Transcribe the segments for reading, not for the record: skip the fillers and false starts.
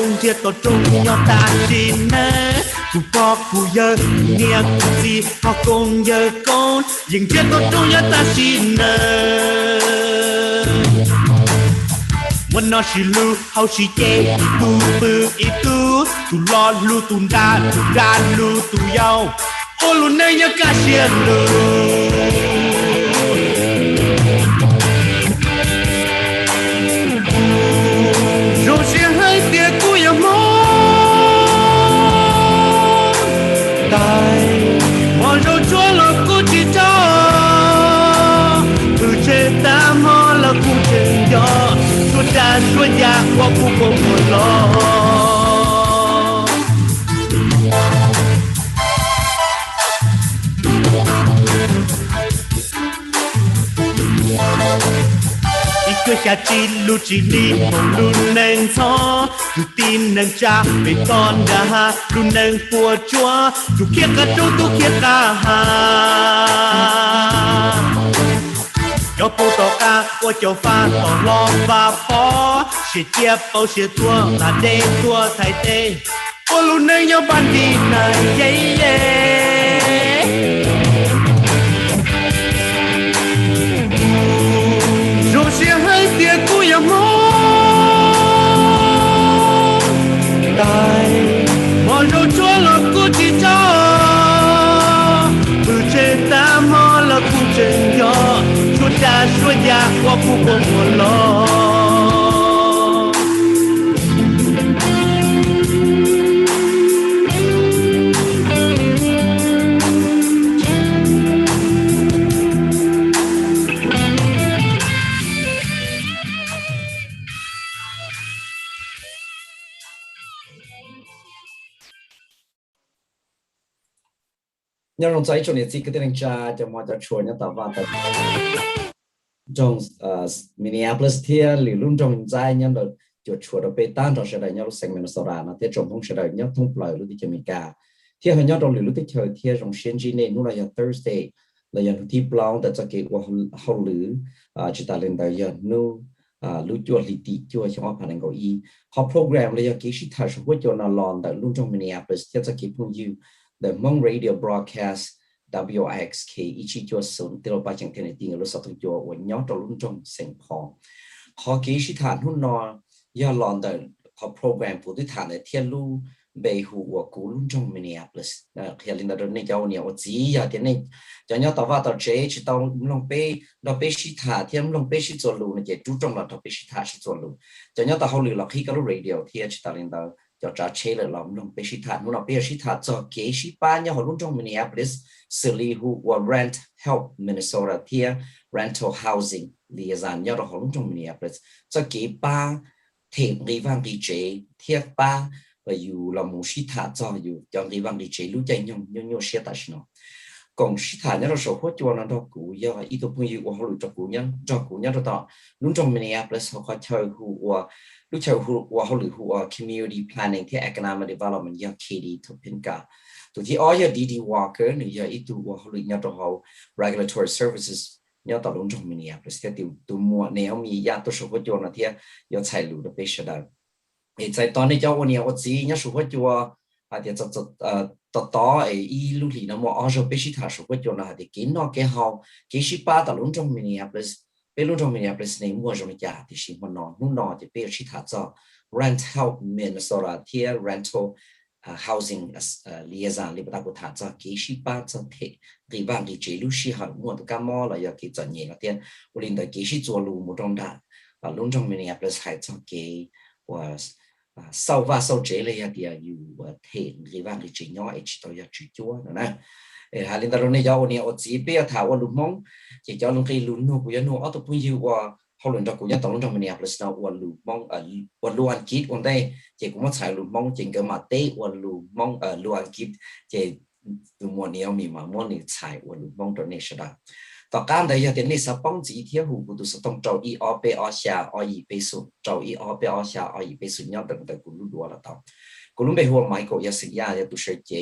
công chia tổ trung nhau ta xin nè cụ có cụ giờ nghe cụ gì họ cùng giờ con dừng chia tổ trung nhau ta xin nèวันนอชิลูเฮาชิเจตูปืออีตูตูรอลูตูดาลูตูยาวโอลูเนยกาเชียลูโจเสียให้เตียกูอย่ามองตายมองโจชัวเรากูจีจ้าคือเจตามอเรากูเจยอđã suốt nhà qua khu vực một lo ít cứ cha chi lu chi li một lu neng cho lu tin neng cha về con đã lu neng của chúa lu kia cả chú tu kia cả ha cho phụ tổ ca của châu pha tổ lo và phó sẽ chia bao sẽ thua là đê thua thay tê ô luôn nơi nhau ban đi này dây rồi sẽ hay tiền của nhà mô tài mọi đồ chúa là của chị cho từ trên ta mò là của trên gió đã suốt nhà qua khu vực một lo nhân rong trái cho nên chỉ cái tiếng cha cho mọi người chuồn nhau tạo vào trong Minneapolis thì lì luôn trong trái nhân được chuột chuột ở bên tan trong sẽ đại nhau sang Minnesota nó thì trong không sẽ đại nhau thông ploy lúc thì Jamaica thì hồi nhau trong lì lúc thì thời thì trong xuyên chi nên lúc là Thursday là nhân thì brown tại cái qua hậu lử chỉ ta lên đại nhân nu lúc chuột lì tị chuột trong học hành gọi học program là cái gì thay số cho nó lon tại luôn trong Minneapolis thì cái phong you the Hmong radio broadcast WIXK ichi cho sun tilo ba chang thene ting lo sa tu cho wa nyaw to lun trong seng phong ho ki shi than hun no ya lon da ho program pu ti than de thiên lu bei hu wa ku lun trong Minneapolis khia lin da ne jaw ne wa ji ya de ne ja nya ta wa ta che chi tong long pe do pe shi tha thiam long pe shi zo lu ne je tu trong la ta pe shi tha shi zo lu ja nya ta ho lu la khi ka radio thia chi ta lin da cho trả chế lại lòng lòng bê sĩ thản muốn bê sĩ thản cho kế sĩ ba nhau họ luôn trong Minneapolis xử lý hu và rent help Minnesota thia rental housing lìa dàn nhau họ luôn trong Minneapolis cho kế ba thêm đi vang đi chế thia ba và dù là một sĩ thản cho dù cho đi vang đi chế lúc chạy nhau nhau xe tại nó còn sĩ thản nhau là số hốt cho nó đó cũ do ý đồ phương của họ lựa cho cũ nhân đó luôn trong Minneapolis họ có chơi hu và lúc sau họ lựa hu community planning thì economic development do KD thuộc bên cả tụi thì ở giờ DD Walker này giờ ít tụi họ lựa nhau họ regulatory services nhau tạo luôn trong Minneapolis thì tụi mua nếu mi ya tụi số hốt cho nó thì giờ chạy lựa được bớt đó hiện tại tao này cho anh em gì nhau số hốt cho thì to ấy lúc thì nó mua ở chỗ bớt thà số hốt cho nó thì kiến nó cái họ cái ship ba tạo luôn trong Minneapolis bên luôn trong Minneapolis này mua trong nhà thì chỉ muốn nó thì bây giờ thà cho rent help Minnesota thì rental housing liaison li bắt đầu thà cho cái ship ba cho thế thì bạn thì chỉ lúc xí họ mua được cam mò là giờ cái chọn nhẹ là tiền u linh tới cái ship做路một trong đó luôn trong Minneapolis hay cho cái và sau và sau chế là thìอยู่thế thì bạn thì chỉ nhỏ ít tôi giờ chỉ chúa nữa nè hai linh đạo này giáo này ở chỉ bây giờ thảo lúc mong chỉ cho lúc khi lúc nô của nô ở tập trung nhiều và họ luận cho của nhau tổng trong mình nhập là sao và lúc mong và lúc ăn kít ở đây chỉ cũng mất xài lúc mong chỉ cái mà tết và lúc mong lúc ăn kít chỉ từ mùa này mình mà mùa này xài và lúc mong trở nên sao đóต่อการใดอย่างนี้สับป้องจีเที่ยวหูกูดูสต้องเจ้าอีออเปอชาออีไปสุดเจ้าอีออเปอชาออีไปสุดเนี่ยแต่กูรู้ดัวแล้วต่อกูรู้ไปหัวไมค์กูอยากสิ่งยาอยากตัวเชื่อใจ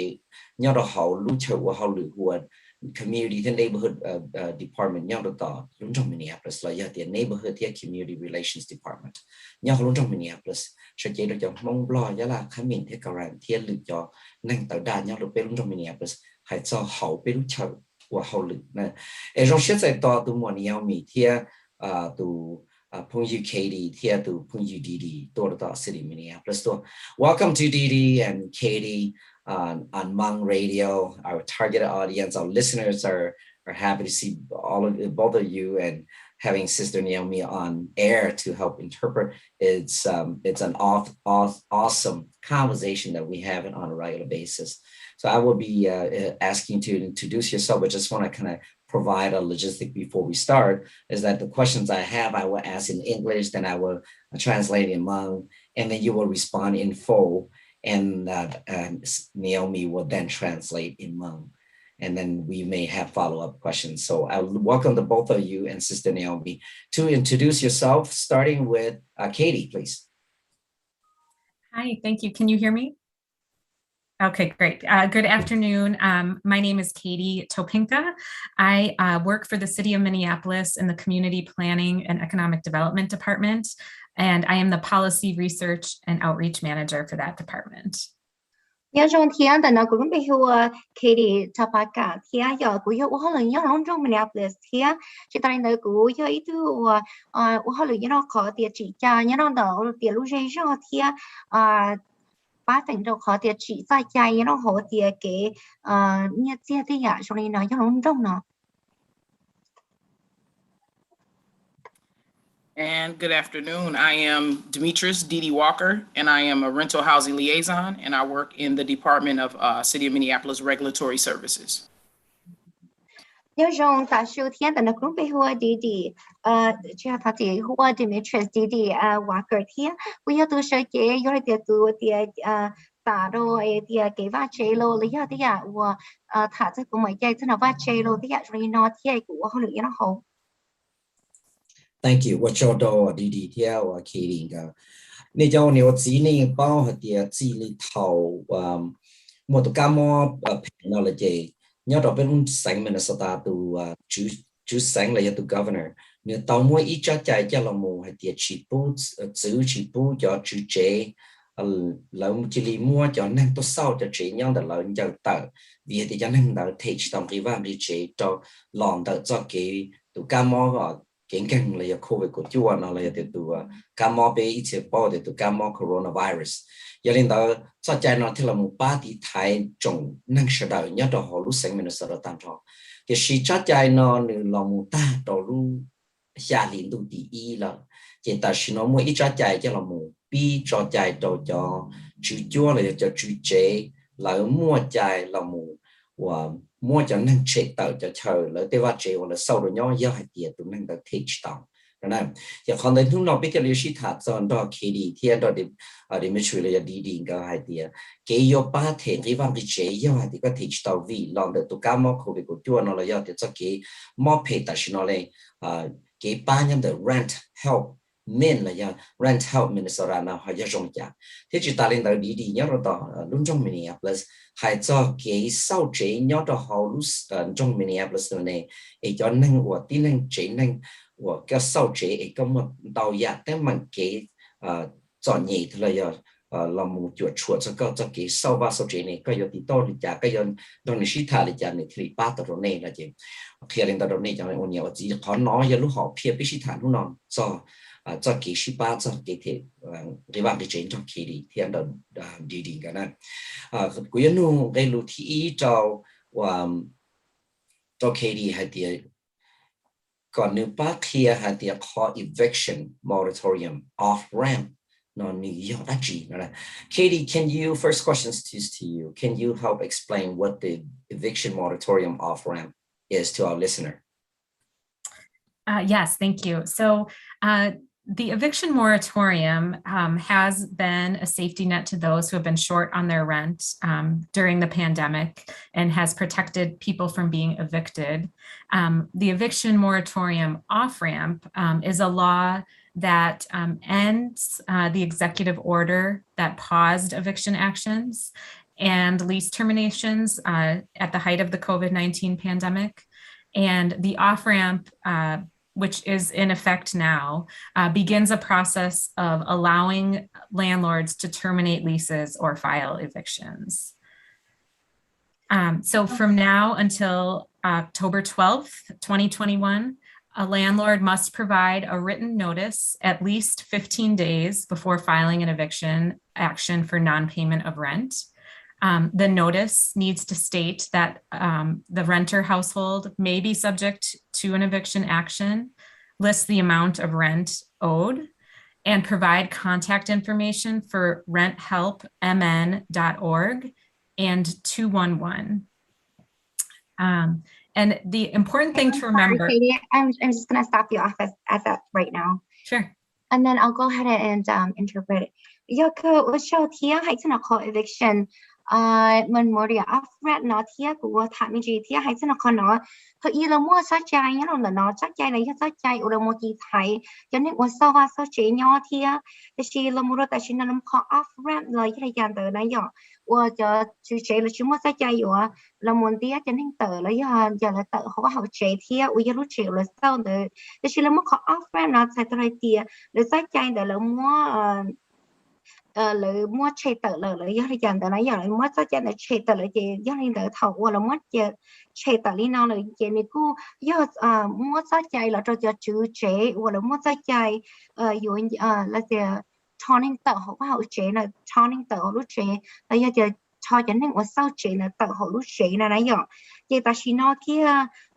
เนี่ยเราเขารู้เชื่อว่าเขาหรือหัว community the neighborhood department nhau được tỏ luôn trong Minneapolis là giờ tiền neighborhood the community relations department nhau luôn trong Minneapolis sẽ chỉ được cho mong lo giá là khám mình thế rằng thiên lựa cho năng tạo đa nhau được bên luôn trong Minneapolis hay cho hậu bên chợ của hậu lực này ở trong sẽ sẽ tỏ từ mùa nhau mình thiên từ phong you Katie thiên từ phong you Didi tôi được city Minneapolis so welcome to Didi and Katie on Hmong Radio. Our targeted audience, our listeners are happy to see both of you and having Sister Naomi on air to help interpret. It's an awesome conversation that we have on a regular basis. So I will be asking to introduce yourself, but just want to kind of provide a logistic before we start, is that the questions I have, I will ask in English, then I will translate in Hmong, and then you will respond in full. And Naomi will then translate in Hmong, and then we may have follow-up questions. So I'll welcome the both of you and Sister Naomi to introduce yourself, starting with Katie, please. Hi, thank you. Can you hear me? Okay, great. Good afternoon. My name is Katie Topinka. I work for the City of Minneapolis in the Community Planning and Economic Development Department, and I am the Policy Research and Outreach Manager for that department. Nhớ trong thiên đó nó cũng bị hùa Katie Topinka thiên giờ cũng có họ lần nhớ trong trong Minneapolis thiên chỉ tại nơi cũng có ít thứ họ lần nhớ nó có địa chỉ cho nhớ nó đó địa lúc gì cho thiên ba phần đâu có địa chỉ tại chạy nó họ địa cái như thế thì ya cho nên nó nhớ trong nó. And good afternoon. I am Demetrius Didi Walker, and I am a rental housing liaison, and I work in the Department of City of Minneapolis Regulatory Services. Nhớ trong tại sự thiên đó nó cũng bị hùa Didi chỉ là thì hùa Demetrius Didi Walker thiên bây giờ tôi sẽ chế do là tôi ta rồi thì cái va chế lô lý do thì và thả ra của mấy cái thế nào va chế lô thì rồi nó thì của họ lựa nó không. Thank you. What your door Didi theo Katie ga. Nên cho nhiều chỉ nên bao hạt địa chỉ lý thầu một tổ cam technology nhớ đó bên sáng Minnesota từ chú sáng là từ governor nếu tàu mua ít cho chạy cho là một hạt địa chỉ bút cho chú chế lâu chỉ li mua cho nên tôi sau cho chế nhau là lâu cho tờ vì thì cho nên là thể trong cái vam đi chế cho lòng tờ cho cái tổ cam càng là COVID của chúa nó là từ cam bé ít bao từ cam coronavirus cho nên đó cho chạy nó thì là một ba thì thái trồng năng sử dụng nhớ đó họ lúc sáng mình sẽ được tăng cho thì khi cho chạy nó là một ta đó lúc xa liền tụ tỷ y là chỉ ta chỉ nó mua ít cho chạy cho là một bi cho chạy đó cho chú chúa là cho chú chế là mua chạy là một và mua cho năng chế tạo cho chờ là tế vật chế hoặc là sau đó nhau giao hạt tiền tụi năng được teach tạo này thì còn đến lúc nào biết cái lý sĩ thật cho đó Katie thiên đó để mới chơi là đi đi cái hạt tiền cái yêu ba thế cái văn cái chế giao hạt tiền có teach tạo vì làm được tụi cam mốc COVID của chúa nó là giao tiền cho cái mốc pay tại nó này cái ba nhân được rent help men là do rent help Minnesota nào hay trong nhà thế chỉ ta lên tới đi nhớ rồi đó luôn trong Minneapolis hay cho cái sau chế nhớ đó họ lúc trong Minneapolis này để cho năng của tin năng chế năng của cái sau chế để có một tàu giả tới bằng cái chọn nhị thì là giờ làm một chuột cho cái sau chế này có giờ thì to thì chả cái giờ đó là sĩ thà thì chả này thì ba tờ này là gì khi lên tờ này cho nên ông nhiều chỉ khó nói giờ lúc họ phía bị sĩ thà lúc nào cho cái sĩ ba cho cái thể cái bạn cái chuyện trong khi đi thì anh đi cái này cuối cùng cái lúc thì cho Katie hay thì còn nếu bác kia hay thì có eviction moratorium off ramp nó nhiều đã chỉ là Katie, can you first questions to you, can you help explain what the eviction moratorium off ramp is to our listener? Yes, thank you. So the eviction moratorium has been a safety net to those who have been short on their rent during the pandemic and has protected people from being evicted. The eviction moratorium off-ramp is a law that ends the executive order that paused eviction actions and lease terminations at the height of the COVID-19 pandemic. And the off-ramp, which is in effect now, begins a process of allowing landlords to terminate leases or file evictions. So from now until October 12th, 2021, a landlord must provide a written notice at least 15 days before filing an eviction action for non-payment of rent. The notice needs to state that the renter household may be subject to an eviction action, list the amount of rent owed, and provide contact information for renthelpmn.org and 211. And the important thing to remember. Sorry, Katie, I'm just going to stop you off at that right now. Sure. And then I'll go ahead and interpret it. Yoko, show here, hay to call eviction. Mình mới đi off-rent nó thiệt của thằng mình chỉ thiệt hay cho nó còn nó thôi ý là mua sách trái nhá là nó sách trái này sách trái ở đâu một kỳ thấy cho nên ở sau và sau chế nhau thiệt thì chỉ là mua tại chỉ là nó có off-rent rồi cái này dàn tới này giờ ở giờ chú chế là chú mua sách trái ở là muốn thiệt cho nên tới là giờ là tới họ học chế thiệt ở giờ lúc chế là sau tới thì chỉ là mua có off-rent nó sai tới thiệt là sách trái để là mua lời mua chơi tờ lời do thì chẳng tờ này giờ lời mua cho chân là chơi tờ lời chị do thì tờ thầu là mua chơi tờ lý nào lời chị này cô do mua cho chạy là cho chữ chế hoặc là mua cho chạy dù là chị turning tờ họ hậu chế là turning tờ lúc chế là do chị cho chân nên ở sau chế là tờ họ lúc chế là nãy giờ chị ta chỉ nói kia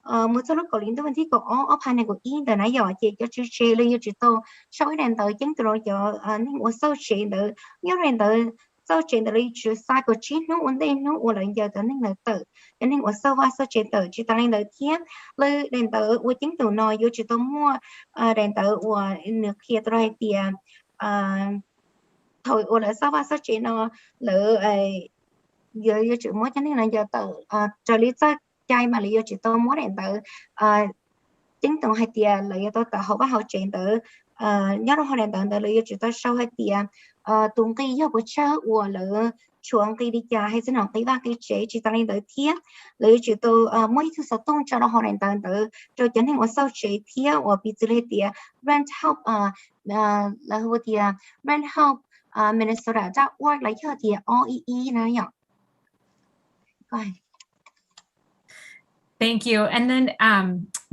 một số lúc có liên quan tới có ở phần này của in từ nãy giờ chị cho chữ chế lên như chữ tô sau cái đèn tới chứng từ rồi giờ nên ở sau chế từ nhớ đèn tới sau chế từ đi chữ sai của chín nó ổn định nó ở lại giờ tới nên là từ cho nên ở sau và sau chế từ chỉ ta lên tới thiết lên đèn tới ở chứng từ nói vô chữ tô mua đèn tới ở nước kia rồi tiền thôi ở lại sau và sau chế nó lỡ giờ chữ mua cho nên là giờ từ trở lý ra chạy mà lý do chỉ tôi muốn đèn tới chính tổng hai tiền lý do tôi tự học và học chuyện tới nhớ đâu họ đèn tới lý do chỉ tôi sau hai tiền tung cái do của cha của lỡ chuông cái đi cha hay xin học cái ba cái chế chỉ tăng lên tới thiết lý do chỉ tôi mỗi thứ sáu tung cho đâu họ đèn tới rồi cho nên một sau chế thiết hoặc bị xử lý tiền rent help là hồ tiền rent help Minnesota.org lấy cho tiền OEE này nhở. Go ahead. Thank you. And then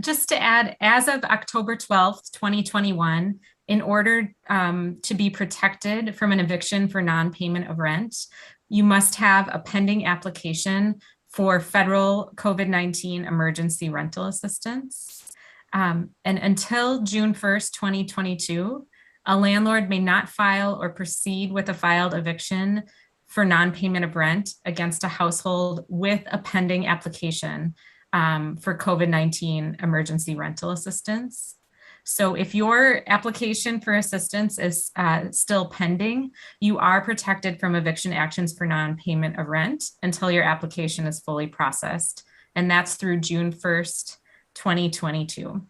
just to add, as of October 12th, 2021, in order to be protected from an eviction for non-payment of rent, you must have a pending application for federal COVID-19 emergency rental assistance. And until June 1st, 2022, a landlord may not file or proceed with a filed eviction for non-payment of rent against a household with a pending application for COVID-19 emergency rental assistance. So if your application for assistance is still pending, you are protected from eviction actions for non-payment of rent until your application is fully processed. And that's through June 1st, 2022.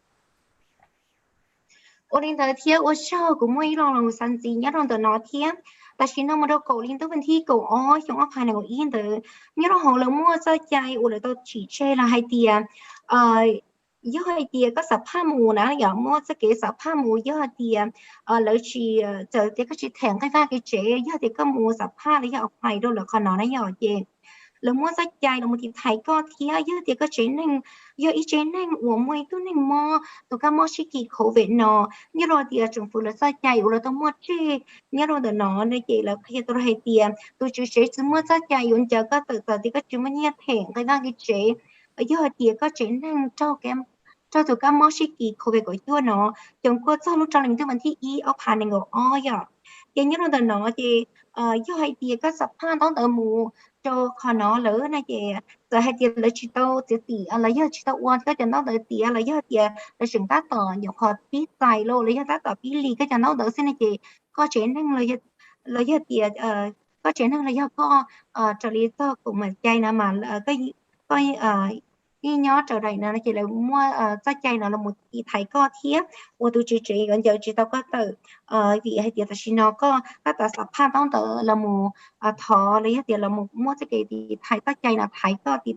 Ta chỉ nói một đâu cổ liên tới bên thi cổ ó trong áp hai này của yên từ nhớ đâu họ là mua cho chạy của lại tôi chỉ chê là hai tiền do hai tiền có sậpผ้า mù nè giờ mua sẽ kể sậpผ้า mù do hai tiền lợi chỉ chờ thì có chỉ thèm cái va cái chế do thì có mua sậpผ้าlấy ở ngoài đâu là còn nó nói nhỏ chê là mua sách chạy là một thì thấy có thía do thì có chế nên do ý chế nên của mua tôi nên mua tôi có mua sĩ kỳ khẩu vệ nó như rồi thì政府là sách chạy rồi tôi mua chế như rồi thì nó này chỉ là khi tôi hay tiền tôi chỉ chế chỉ mua sách chạy rồi chờ có từ từ thì có chỉ mua nhét thẻ cái đó cái chế do thì có chế nên cho tôi có mua sĩ kỳ khẩu vệ của tôi nó chúng tôi sau lúc trong lần tôi vẫn thi ý ởผ่านnày ngồi oi à thì như rồi thì nó thì do hay thì có sậpผ้า đó từ mù cho họ nó lỡ này chị rồi hay tiền lấy chỉ tao chỉ tỷ là do chỉ tao uốn cái chân nó đỡ tỷ là do tiền là chúng ta tỏ nhiều họ biết tài lô lấy ta tỏ biết lì cái chân nó đỡ xin này chị có chuyện năng là do tiền có chuyện năng là do có trợ lý tao của mình chạy nè mà cái đi nhỏ trở lại nó chỉ là mua cho chạy nó là một cái thái co thiếp ô tôi chỉ gần giờ chỉ tao có từ vì hay tiền là nó có các ta sắp phát đón từ là một thọ lấy tiền là một mua cái thì thái ta chạy là thái co thiếp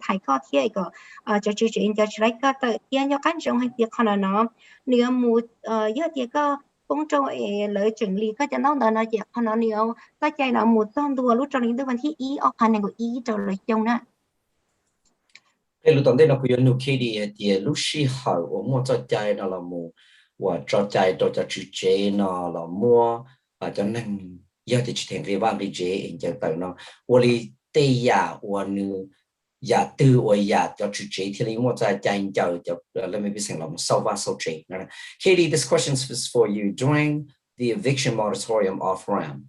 cái cho chỉ lấy cái từ tiền cho cán trong hay tiền còn là nó nếu một giờ tiền có công trong lợi chuẩn lý có cho nó là chỉ còn nó nếu ta chạy là một trong đua lúc trong những thứ văn thi ý ở phần này của ý trở lại trong đó cái lúc đó nó cũng有 KD 的lúc时候我们做在那了么我做在都在去接那了么cho nên giờ thì chỉ thành cái bạn đi chế anh chẳng tới nó tôi đi ya tôi nu ya từ tôi ya cho chỉ chế thì mình tại chạy cho let me be saying làm sau và sau chế Katie, this question is for you. During the eviction moratorium off ramp,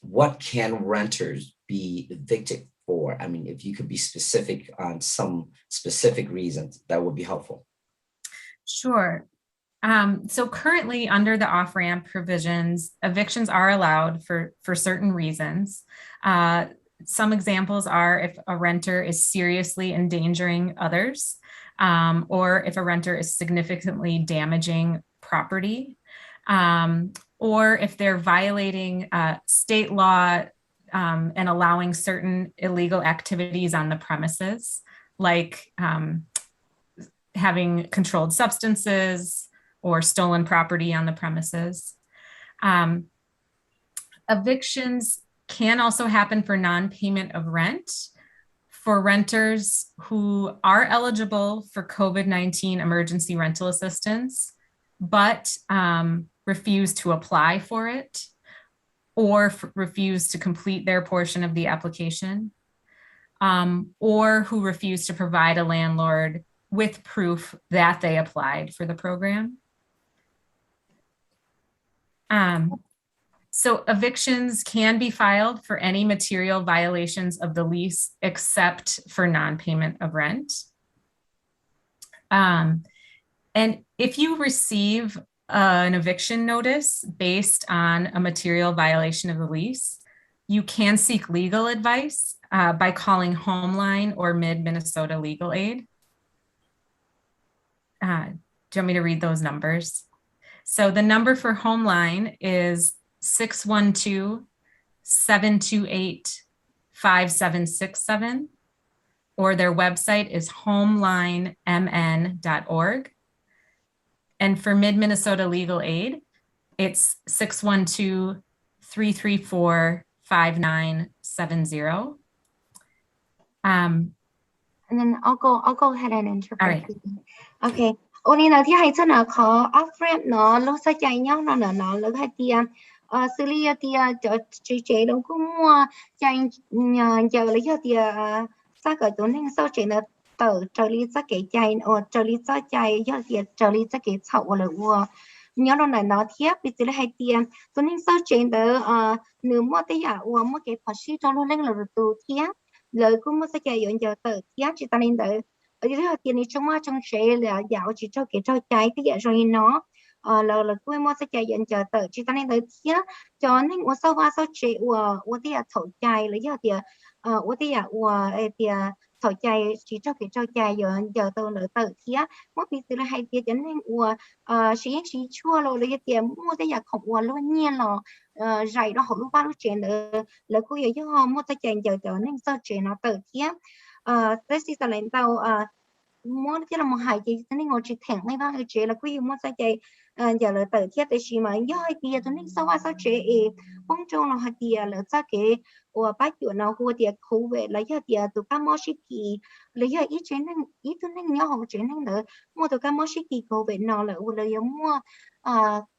what can renters be evicted for? I mean, if you could be specific on some specific reasons, that would be helpful. Sure. So currently under the off-ramp provisions, evictions are allowed for certain reasons. Some examples are if a renter is seriously endangering others, or if a renter is significantly damaging property, or if they're violating state law and allowing certain illegal activities on the premises, like having controlled substances or stolen property on the premises. Evictions can also happen for non-payment of rent for renters who are eligible for COVID-19 emergency rental assistance, but refuse to apply for it or refuse to complete their portion of the application, or who refuse to provide a landlord with proof that they applied for the program. So evictions can be filed for any material violations of the lease except for non-payment of rent. And if you receive an eviction notice based on a material violation of the lease, you can seek legal advice by calling Homeline or Mid-Minnesota Legal Aid. Do you want me to read those numbers? So the number for Homeline is 612-728-5767, or their website is homelinemn.org. And for Mid-Minnesota Legal Aid, it's 612-334-5970. And then I'll go ahead and interpret. All right. Okay. Only là thì hay cho nó khó off-ramp nó lúc sao chạy nhau nó lúc hay tiền xử lý tiền cho chế đâu cũng mua chạy giờ lấy cho tiền sao cái chỗ này sao chế nó tự trợ lý cho cái chạy trợ lý cho chạy cho tiền trợ lý cho cái chậu là nhớ đâu này nó thiếp bị xử lý hay tiền chỗ này sao chế đó nếu mua tới giờ mua cái phát sinh cho luôn lên là từ thiếp lời cũng mua sao chạy giờ tự thiếp chỉ ta nên đợi ở đây là tiền trong chế là dạo chỉ cho cái cho trái cái dạng rồi nó là quê mua sẽ chạy dần chờ tới chỉ ta nên tới thiết cho nên ở sau và sau chế ở thì thổi chạy lấy giờ thì ở thì thổi chạy chỉ cho cái cho chạy giờ tôi nữa tới thiết mất bị sự là hay tiền cho nên chỉ chua rồi lấy tiền mua cái dạng khổng luôn nhiên là rải đó họ lúc ba lúc chế nữa là cô giờ cho họ mua sẽ chạy giờ nên sau chế nó tới thiết thế thì là tao muốn cái là một hai chị nên ngồi chỉ thẳng mấy ba cái chế là quý muốn sao chị giờ là tự thiết để chỉ mà do hai tia cho nên sau qua sao chế bông trâu là hai tia là sao cái or bác chủ nào hùa tia khâu về lấy cho tia tụ cá mò xí kỳ lấy cho ít chế nên ít tôi nên nhớ học chế nên nữa mua tụ cá mò xí kỳ khâu về nào là là mua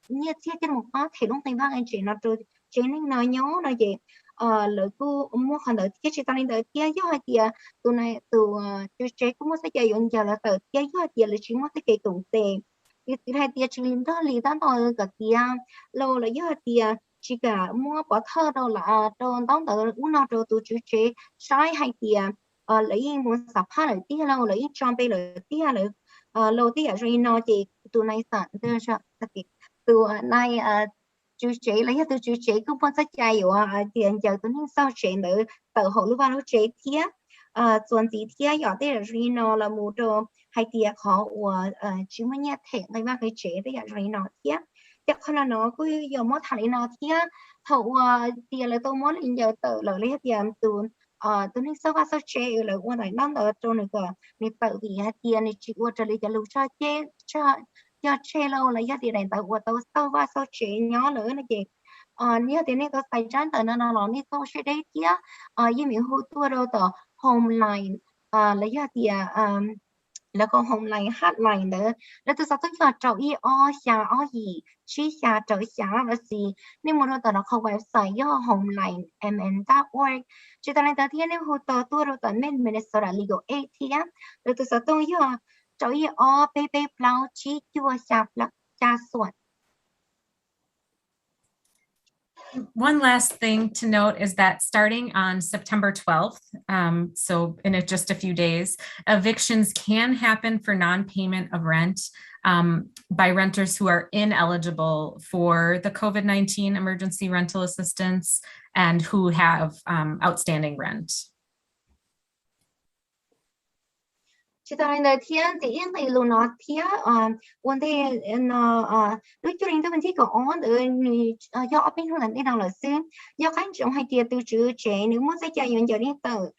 như thiết cái một phát thì lúc này ba anh chị nó rồi chế nên nói nhớ nói gì lỡ cô mua khoản đợi cái chị ta nên đợi kia do hai tia tụi này từ chế cũng mua sẽ chạy dọn giờ là đợi kia do hai tia là chỉ mua cái cây cổng tề thì hai tia chỉ đó lì đó thôi cả tia lâu là do hai tia chỉ cả mua bỏ thơ đâu là đâu đóng đợi uống nào rồi tụi chú chế sai hai tia lấy muốn sập hai lại tia lâu lấy trong bây lại tia lại lâu tia rồi nó chị tụi này sản đưa cho tụi này chú chế lấy từ chú chế cũng muốn sẽ chạy ở tiền giờ tôi nên sao chế nữa từ hồi lúc vào lúc chế thiết ส่วนสีเทียหยอดได้รีนอละมูโดไฮเตียขอวัวชิมเนี่ยเถงในว่าเคยเจ๋ได้รีนอเทียจากขนาดนั้นก็ยอมมอถ่ายนอเทียเท่าว่าเตียเลยตัวมอลินเยอะเตอเลยเตียมตูนตัวนี้สวัสดิ์เจ๋เลยว่าไหนนั่นตัวนี้ก็ในเตอวีเตียในจิว่าจะเลยจะรู้ชาเจ๋ชายอดเชลเลยยอดที่ไหนแต่ว่าตัวสวัสดิ์เจ๋ย้อนเลยนะเจ๊เนี่ยทีนี้ก็ใส่จานแต่นั่นเรานี่ก็ใช้ได้เทียยิ่งมีหัวตัวเราต่อ home line ระยะเดียแล้วก็ home line hot line เนอะแล้วตัวสัตว์ตัวเจ้าอีชาอีชี้ชาเจ้าชาแล้วสินี่มันเราต่อเราเข้าเว็บไซต์ย่อ home line mn.org จุดนั้นที่นี่หัวตัวเราต่อ Minnesota legal aid เทียแล้วตัวสัตว์ตัวย่อเจ้าอีเป๊ะเปล่าชี้จัวชาปลักจ่าส่วน One last thing to note is that starting on September 12th, so in just a few days, evictions can happen for non-payment of rent by renters who are ineligible for the COVID-19 emergency rental assistance and who have outstanding rent. Chị ta nói thiên thì yên thì luôn nói thiên vấn đề nó đối với chúng ta có ổn được do bên hồ lần đi nào là xin do các trong hai tiền từ chữ chế nếu muốn sẽ chạy những giờ đi từ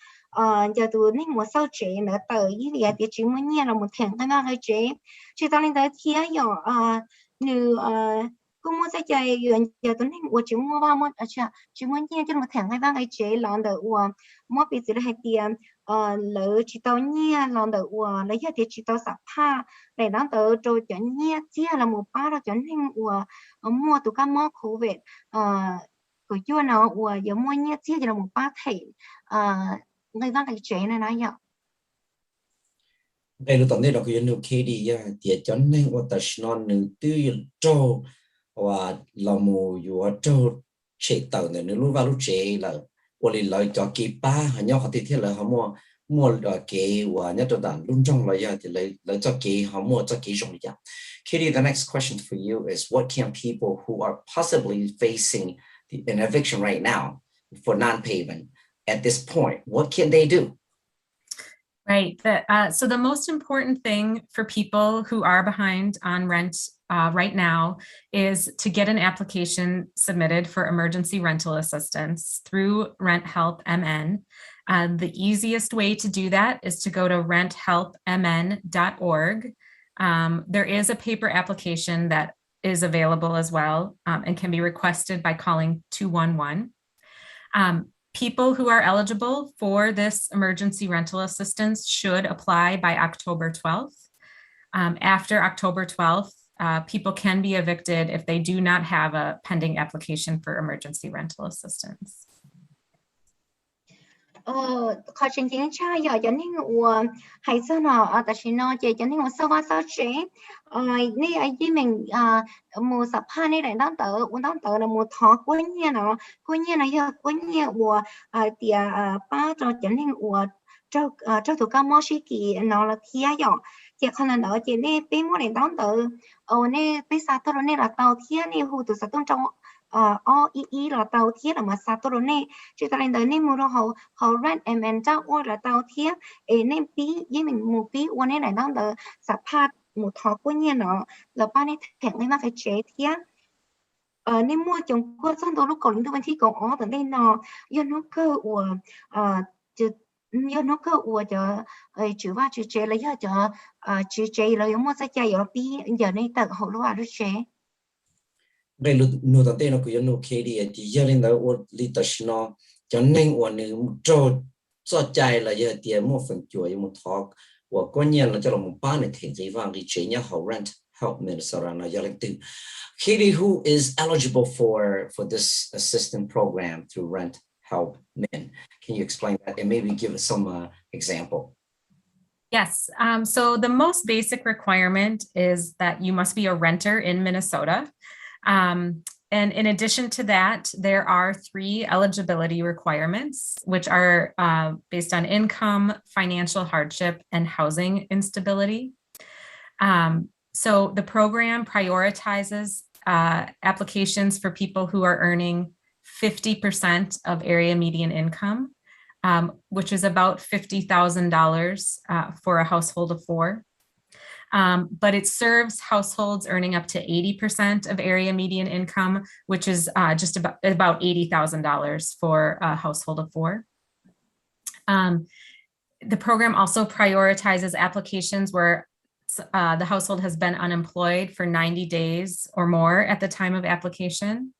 giờ từ nên một sau chế nữa từ ý nghĩa thì chỉ muốn nghe là một thằng cái nào hơi chế chị ta nói thiên giờ như cũng muốn sẽ chạy những giờ từ nên một chỉ muốn vào một chỉ muốn nghe cho một thằng cái nào hơi chế làm được một bị gì hai tiền lỡ chỉ tao nhia làm được lấy ra thì chỉ tao sắp ha để nó tự rồi chọn nhia chia là một ba rồi chọn hình mua tụ các món khẩu vị của chúa nó giờ mua nhia chia là một ba thể người ta cái chuyện này nói vậy đây là tổng đây là cái nụ kia đi thì chọn nên của ta non nụ tư trâu và làm một vụ trâu chế tạo này nụ lúc vào lúc chế là我哋來咗幾巴，係因為啲天嚟，好冇來幾話一到但亂中來呀，啲嚟咗幾好冇咗幾種呀。Kitty, the next question for you is: what can people who are possibly facing an eviction right now for non-payment at this point, what can they do? Right. So the most important thing for people who are behind on rent right now is to get an application submitted for emergency rental assistance through Rent Help MN. The easiest way to do that is to go to renthelpmn.org. There is a paper application that is available as well and can be requested by calling 211. People who are eligible for this emergency rental assistance should apply by October 12th. After October 12th, people can be evicted if they do not have a pending application for emergency rental assistance. ขอจริงๆใช่อย่านี่ว่าให้เจ้าหน้าแต่ฉันจะจะนี่ว่าสวัสดิ์เจ๋นี่ไอ้ที่มันมูสับผ้านี่แหละตั้งแต่làมูทอกวนเนี่ยเนาะกวนเนี่ยนะอย่ากวนเนี่ยว่าเดี๋ยวป้าจะนี่ว่าเจ้าถูกการมอชิกีเนาะละเทียหยอกเจ้าขนาดเนาะเจ้านี่เป็นมูเนี่ยตั้งแต่นี่เป็นสาตัวนี่ละเตาเทียนี่หูตัวสัตว์ต้องอีlà tàu thiết là mà sao tôi này chỉ ta lên tới nên mua họ rent mn cho ôi là tàu thiết nên phí với mình một phí ôi này đang tới sắp phát một thọ của nhiên nó là ba này thẹn nên nó phải chế thiết nên mua chồng cô xong tôi lúc còn những cái vấn đề còn từ đây nó do nó cơ cho chữ va chữ chế lấy cho chữ chế là giống như sẽ chạy ở phí giờ này tự họ lúc nào chế đây là nụ tận đây nó cứ nụ kia đi thì giờ lên đó ở lý tất nó cho nên ở nơi cho chạy là giờ tiền một phần chuỗi một thóc và quan nhiên là cho là một ban này thì gì vàng đi chế nhà họ Rent Help Minnesota nó giờ lên từ Katie, who is eligible for this assistance program through Rent Help Min, can you explain that and maybe give us some example? Yes. So the most basic requirement is that you must be a renter in Minnesota. And in addition to that, there are 3 eligibility requirements, which are based on income, financial hardship, and housing instability. So the program prioritizes applications for people who are earning 50% of area median income. which is about $50,000 for a household of 4. But it serves households earning up to 80% of area median income, which is just about $80,000 for a household of 4. The program also prioritizes applications where the household has been unemployed for 90 days or more at the time of application.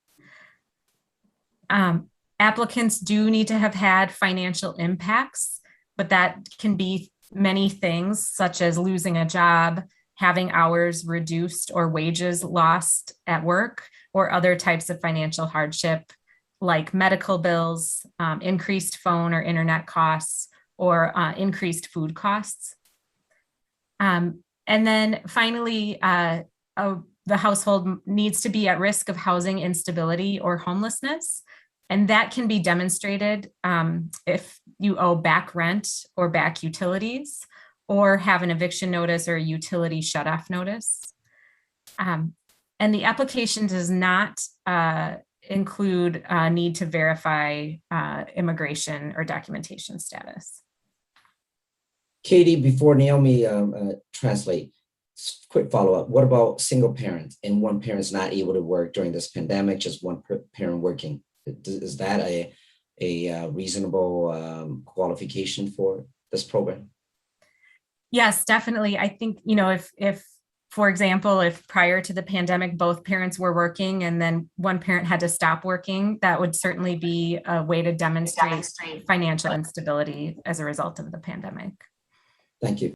Applicants do need to have had financial impacts, but that can be many things, such as losing a job, having hours reduced or wages lost at work, or other types of financial hardship, like medical bills, increased phone or internet costs, or increased food costs. And then finally, the household needs to be at risk of housing instability or homelessness. And that can be demonstrated if you owe back rent or back utilities, or have an eviction notice or a utility shutoff notice. And the application does not include a need to verify immigration or documentation status. Katie, before Naomi translate, quick follow-up. What about single parents and one parent's not able to work during this pandemic, just one parent working? Is that a reasonable qualification for this program? Yes, definitely. I think, you know, if for example, if prior to the pandemic, both parents were working and then one parent had to stop working, that would certainly be a way to demonstrate financial instability as a result of the pandemic. Thank you.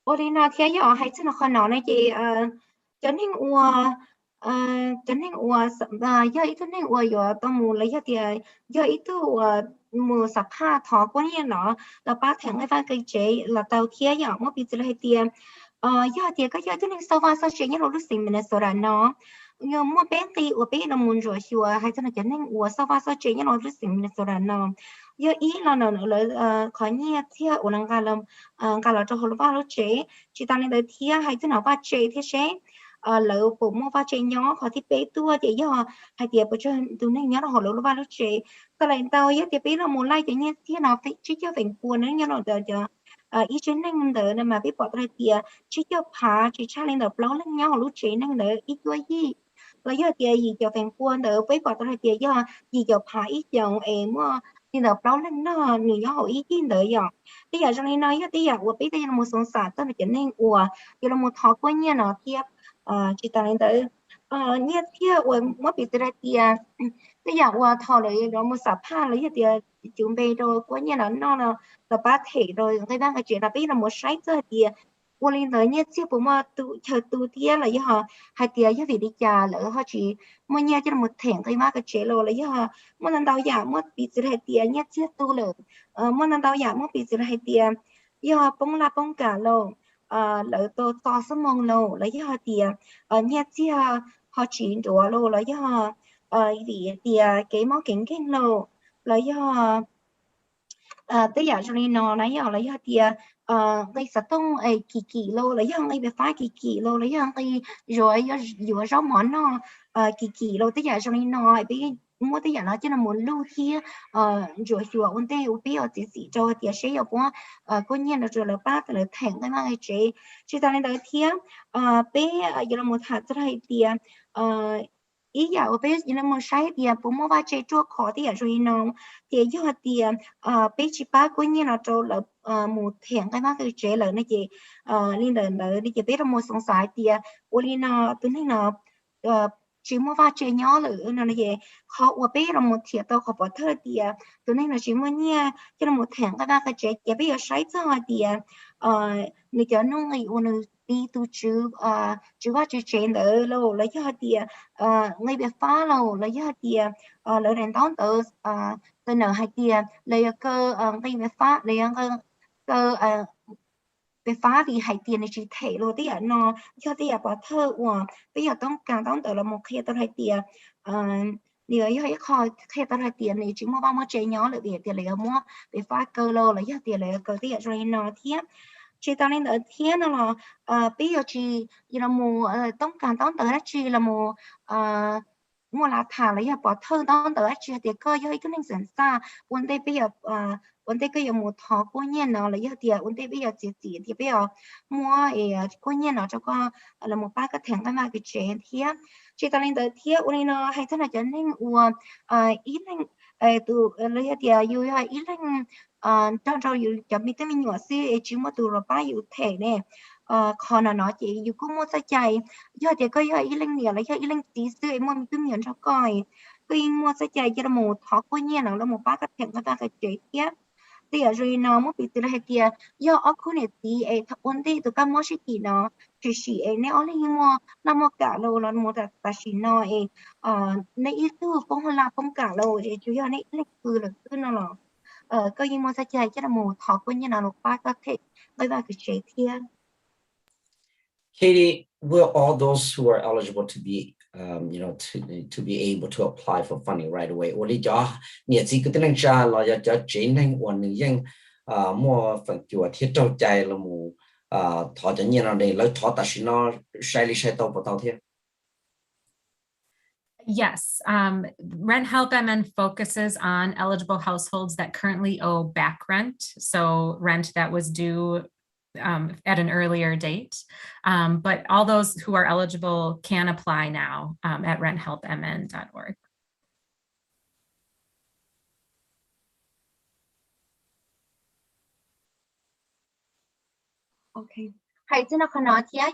Orina theo dõi hay xin hỏi nói chị chấn hình do ít chấn hình do tao mù lấy do ít mù sắp ha thọ quan nhiên nó là ba tháng cái cái chế là tao theo dõi một bị chỉ là tiền do tiền cái do chấn hình sau và sau chuyện như lúc sinh Minnesota nó nhưng mà bên thì ở bên là muốn rồi xưa hay chấn hình sau và sau chuyện như lúc sinh Minnesota nó do ý là nó là khó nhẹ theo ở năng cả là cho họ lúc vào chế chỉ ta nên tới theo hay chấn nào vào chế thế sẽ lỡ bộ mua vào chế nhỏ họ thì bé tua thì do hay tiệp ở trên tụi này nhớ là họ lúc vào chế ta lại tao với tiệp bé là một like thì như thế nào thì chỉ cho phần buồn nữa nhớ là giờ ý trên năng đỡ nên mà biết bỏ ra tiệp chỉ cho phá chỉ cha lên đỡ ló lên nhau lúc chế năng đỡ ít đuôi gì là do tiệp gì cho phần buồn đỡ với bỏ ra tiệp do gì cho phá ít dòng em thì đỡ ló lên nó người nhỏ họ ý kiến đỡ dòng bây giờ trong này nói cái tiệp của bé là một số sản tôi là trở nên giờ là một thói quen như nó tiệp chỉ ta nên tới như thế mất bị ra tiệp bây giờ thọ lại đó một sạp ha lấy thì chuẩn bị rồi có như nó là ba thể rồi cái đang cái chuyện là bây là một sai rồi thì lên tới như thế bố mà tu tiệp là họ hai tiệp như vì đi trả lỡ họ chỉ mua nhà cho một thẻn cái má cái chế rồi là họ muốn làm đào giả mất bị ra tiệp như thế tu lỡ muốn làm đào giả mất bị ra tiệp do bông la bông cả rồi lỡ to sớm mong lâu lấy họ tiệp như thế họ chỉ đùa lâu lấy họ vì cái món kính kinh lâu lấy họ tới giờ cho nên nó lấy họ lấy họ tiệp cái sát tông kỳ lâu lấy họ cái phá kỳ lâu lấy họ cái rồi vừa rau món nó kỳ lâu tới giờ cho nên nó bị mua tới giờ nó chỉ là muốn lưu kia rồi ổn định ổn định ở chỉ cho tiệp sẽ có có nhiên là rồi là ba là thành cái mà cái chế chỉ ta nên tới tiệp bé giờ là một hạt rất hay tiệp ý giờ ở bên như là một sai tiệp bố mua vào chế chua khó thì rồi nó thì do tiệp bé chỉ ba có nhiên là cho là một thèn cái mà cái chế là nó chỉ liên đợt đi chỉ bé là một sòng sài tiệp uli nó tôi thấy nó chỉ mua vào chế nhỏ lử nó gì họ ở bên là một thiệt tao họ bỏ thơ tiệp tôi thấy là chỉ mua nha cho là một thèn cái mà cái chế tiệp bây giờ sai cho tiệp người cho nó người ôn đi tu chữ vào chữ chế nữa lâu lấy cho tiệp ngay việc phá lâu lấy cho tiệp lấy đèn tón từ nợ hai tiệp lấy cơ ngay việc phá lấy cơ về phá thì hai tiền này chỉ thể rồi tí nó cho tí bỏ thơ bây giờ tông tự là một khi tôi hai tiền điều ấy hay khỏi khi tôi hai tiền này chỉ mua bao nhiêu chế nhỏ lại để tiền lấy mua về phá cơ lô lấy cho tiền lấy cơ tí rồi nó thiếp chỉ tao nên ở thiếp nó là bây giờ chỉ là một tông tự chỉ là một mua lá thả lấy bỏ thơ đó tới chỉ thì cơ do cái nên sản xa vấn đề bây giờ vấn đề cái một thọ của nhiên nó lấy thì vấn đề bây giờ chỉ thì bây giờ mua của nhiên nó cho con là một ba cái thằng cái mà cái chuyện thiệt chỉ ta lên tới thiệt vấn nó hay thế là cho nên ý nên từ lấy thì yêu ý nên trong yêu cho mình tới mình nhỏ xí chỉ một từ rồi ba yêu thể nè còn nó chỉ yêu cũng một sai do thì có do ý lên nhiều lấy cho ý lên tí xưa em muốn cứ nhận cho coi cái mua sai chạy cho một thọ của nhiên nó là một ba cái thằng cái chuyện thiệt thì rồi nó mới bị từ đây thì do ở khu này thì thật vấn đề từ các món sẽ chỉ nó chỉ nếu ở đây mà mua cả lô là mua ta chỉ nó nếu ít thứ không là không cả lô thì chủ yếu nếu là cứ nó là có gì mua sẽ chạy cho một thọ của nhiên nó ba cái thể với ba cái chuyện thiệt. Katie, will all those who are eligible to be, to be able to apply for funding right away? Only cho nhiều gì cái tiếng cha là cho chính hành hoàn những mua phần chùa thiết trong trái là mu thọ cho nhiều này lấy thọ ta xin nó sai lý sai tàu vào tàu thiết. Yes, Rent Help MN focuses on eligible households that currently owe back rent, so rent that was due at an earlier date, but all those who are eligible can apply now at renthelpmn.org. Okay. Hay chứ nó còn nói thiệt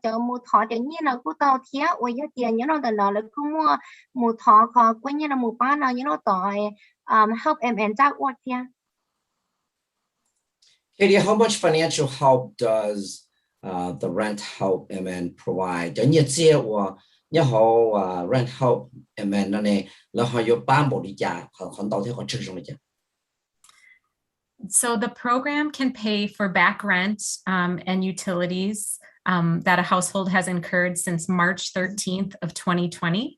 giờ một thọ tự nhiên là cũng tao thiệt, ôi giờ tiền nhớ nó từ nó là cũng mua một thọ có coi như là một bán nó nhớ nó tỏi helpmn.org thiệt. Katie, how much financial help does the Rent Help MN provide? Cho nhiều chia và nhớ họ Rent Help MN này là họ có bán bộ đi trả, họ đầu tiên họ trực trong đi trả. So the program can pay for back rent and utilities that a household has incurred since March 13th of 2020.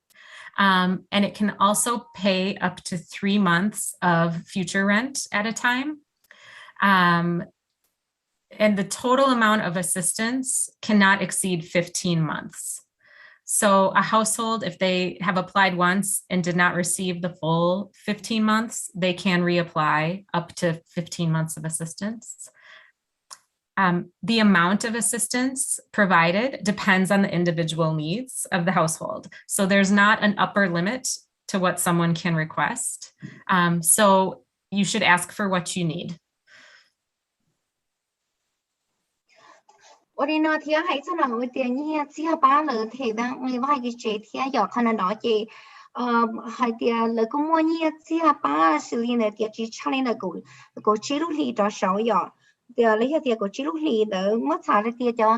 And it can also pay up to 3 months of future rent at a time. And the total amount of assistance cannot exceed 15 months. So a household, if they have applied once and did not receive the full 15 months, they can reapply up to 15 months of assistance. The amount of assistance provided depends on the individual needs of the household. So there's not an upper limit to what someone can request. So you should ask for what you need. Ở đây nó thì hay cho nó tiền như chia ba lỡ thì đang người vay cái chế thì giờ khăn đó chị hay tiền lỡ cũng mua như chia ba xử lý này tiền chỉ cho nên là cổ chế lúc thì đó sáu giờ tiền lấy tiền cổ chế lúc thì đỡ mất xài là tiền cho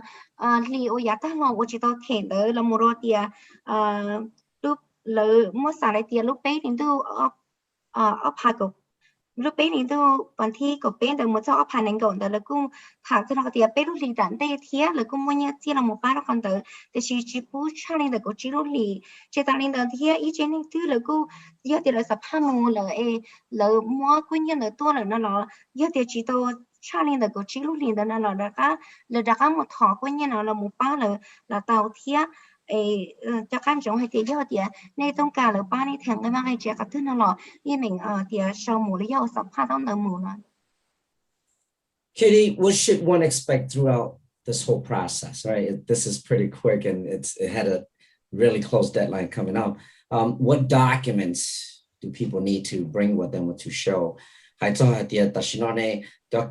li ô giá tăng nó chỉ tao thèn đỡ là mua đồ tiền lúc lỡ mất xài là tiền lúc đấy thì tôi ấp hai cổ lúc bé này tôi bản thi của bé được một số phản ảnh gồm đó là cũng thảo cho nó thì bé lúc lì rắn đây thì là cũng mua nhá chỉ là một vài đó còn tới thì chỉ bút cho nên là có chỉ lúc lì chỉ tăng lên đó thì ý trên này thứ là cũng giờ thì là sắp ham mua là mua cũng như là tôi là nó giờ thì chỉ tôi cho nên là có chỉ lúc lì đó là đã có một thọ cũng như là một bao là tàu thì cho các giống hay thì do thì nên trong cả là ba này thằng cái mang hay trẻ các thứ nó lọ như mình thì sau mùa lý do sắp phát trong mùa rồi. Katie, what should one expect throughout this whole process? Right, this is pretty quick and it had a really close deadline coming up. What documents do people need to bring with them to show? Hay cho hay thì ta xin nói này cho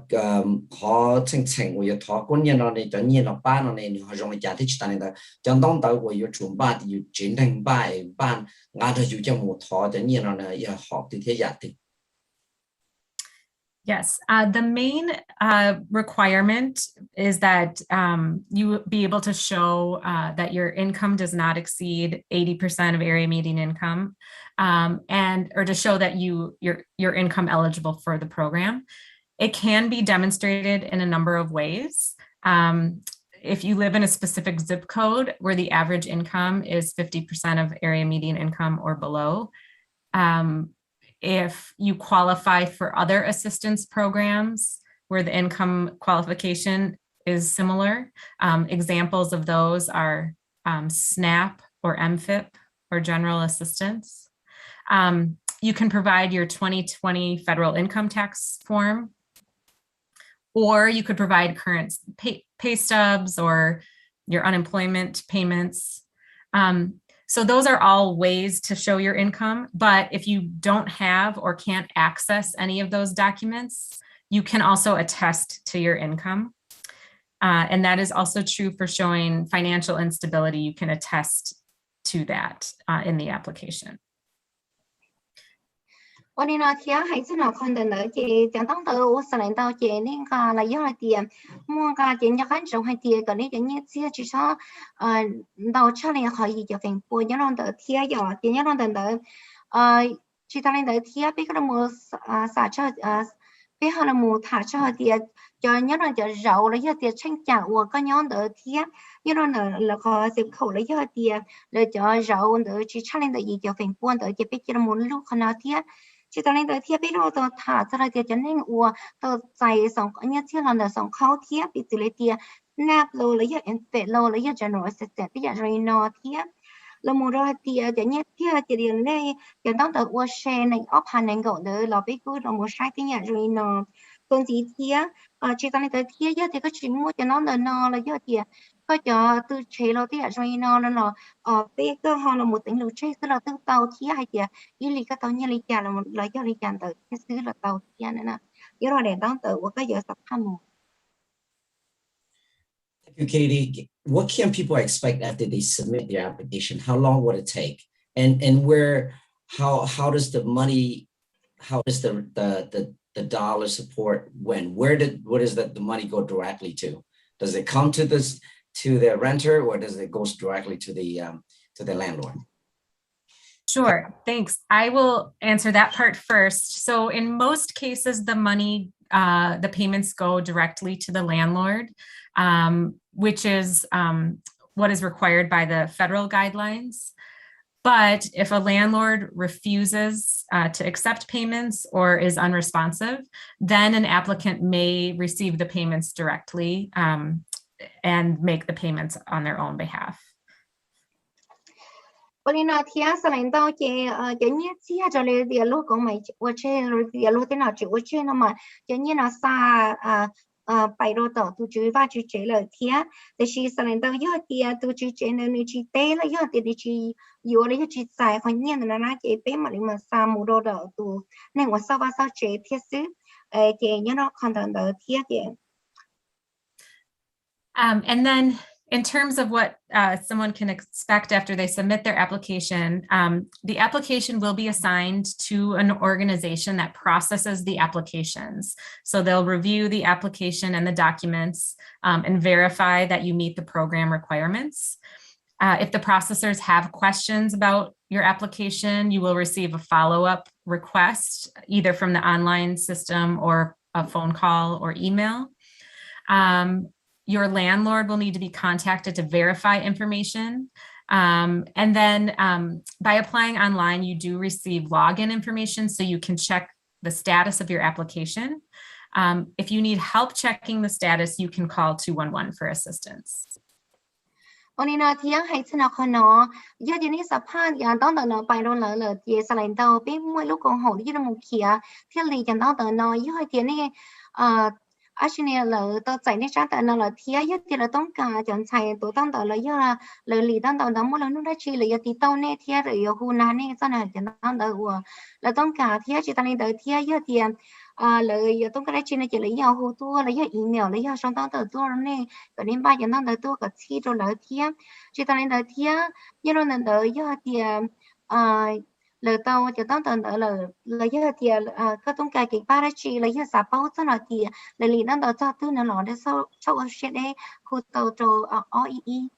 họ chính của yêu thọ quân nhân này cho nhiên nó ba nó này họ dùng để giải thích cho nên là trong đông tàu của yêu chuẩn ba thì yêu chiến thành ban ngã cho yêu trong một thọ cho nhiên nó này yêu học thì thế giải thích. Yes, the main requirement is that you be able to show that your income does not exceed 80% of area median income, or to show that you're income eligible for the program. It can be demonstrated in a number of ways. If you live in a specific zip code where the average income is 50% of area median income or below, if you qualify for other assistance programs where the income qualification is similar, examples of those are SNAP or MFIP or general assistance. You can provide your 2020 federal income tax form, or you could provide current pay stubs or your unemployment payments. So those are all ways to show your income, but if you don't have or can't access any of those documents, you can also attest to your income. And that is also true for showing financial instability. You can attest to that in the application. วันนี้เราเที่ยวให้สนองคนเดินเลยจีจะต้องเติมสลันเตาเจนี่ก็ระยะเตียมมั่วก็เจนจะขั้นสองให้เตียก่อนนี้จะเนี่ยเสียจีชอเราเช่าเลยขออีกจะเป็นปูยังลองเติมเที่ยวหยอดยังลองเติมจีตอนนี้เติมเที่ยวพี่ก็ละมือสาชอพี่เขาละมือถ่ายชอเตียcho nhớ là cho rậu lấy cho tiền tranh trả của có nhóm đỡ thiết nhớ là có dịp khẩu lấy cho tiền là cho rậu đỡ chỉ chắc lên đỡ gì cho phần buôn đỡ chỉ biết chỉ là muốn lúc không nào thiết chỉ tao lên đỡ thiết biết đâu tao thả cho là tiền cho nên ua tao chạy xong có nhớ thiết là đỡ xong khâu thiết bị từ lấy tiền nạp lô lấy cho em tệ lô lấy cho nó sẽ bây giờ rồi nó thiết là một rồi tiền cho nhớ thiết chỉ điện này cho tao đỡ ua xe này ốp hàng này gạo đỡ là biết cứ là một sai tiếng nhật rồi nó còn gì thiết chỉ tao lên tới thiết giờ thì có chuyện mua cho nó là nó là giờ thì có cho từ chế lo thì rồi nó là bây giờ họ là một tính lối chế tức là từ tàu thiết hay thì ý lý cái tàu như lý trả là một loại cho lý trả tới cái xứ là tàu thiết này nè giờ rồi để đón tới của cái giờ sắp thăm. Thank you, Katie. What can people expect after they submit their application? How long would it take? And where how does the money, how does the dollar support when? Where does the money go directly to? Does it come to the renter, or does it go directly to the landlord? Sure, thanks. I will answer that part first. So in most cases, the money, the payments go directly to the landlord, which is what is required by the federal guidelines. But if a landlord refuses to accept payments or is unresponsive, then an applicant may receive the payments directly and make the payments on their own behalf. วันนี้เราเที่ยวสลันเตาเจจะเนี่ยเสียจะเลยเดียลูกของไม่ว่าเช่เดียลูกที่น่าจะว่าเช่นมาจะเนี่ยน่าซาไปรอต่อตัวจุว่าจุเจเลยเที่ยวแต่ชีสลันเตายอดเดียตัวจุเจเนี่ยนี่ชีเต้แล้วยอดเดียนี่ชีอยู่แล้วยอดชีใส่คนเนี่ยนะนะเจเป้มาเลยมาซามูโรดตัวเนี่ยว่าซาว่าซาเจเที่ยวซื้อเจเนี่ยเราคอนเทนต์เที่ยวเจ And then in terms of what someone can expect after they submit their application, the application will be assigned to an organization that processes the applications. So they'll review the application and the documents and verify that you meet the program requirements. If the processors have questions about your application, you will receive a follow-up request, either from the online system or a phone call or email. Your landlord will need to be contacted to verify information. And then by applying online, you do receive login information so you can check the status of your application. If you need help checking the status, you can call 211 for assistance. วันนี้เราเที่ยวให้สนองคนเนาะยอดที่นี่สภาพอย่างต้องเดินไปโดนเลยเจียสลันเตาเป็นมวยลูกของหงที่เราหมุเขียเที่ยวลีจังต้องเดินเนาะยอดที่นี่อาชีพเนี่ยเราตัวใจในชาติเราเราเที่ยวยอดที่เราต้องการจนใช้ตัวต้องเดินเลยยอดเลยลีต้องเดินเมื่อเรานุ่งได้ชีเลยยอดที่เต้าเนี่ยเที่ยวหรือยอดหูนาเนี่ยสนองจังต้องเดินวัวเราต้องการเที่ยวจิตตอนนี้เดินเที่ยวยอดเที่ยวเลยต้องการได้ชีในจิตเลยยอดหูตัวเลยยอดอีเมลเลยยอดช่องต้องเดินตัวเนี่ยก็นี่บ้านยังต้องเดินตัวกับที่เราเลยเที่ยวจิตตอนนี้เดินเที่ยวยอดเราเดินยอดเที่ยวlời tao cho tao tao lời giờ thì các tông cái ba đã chỉ lời giờ xã bao cho nó thì lời lì nó tao cho tôi nó để sau ở sẽ đây khu tao cho OEE.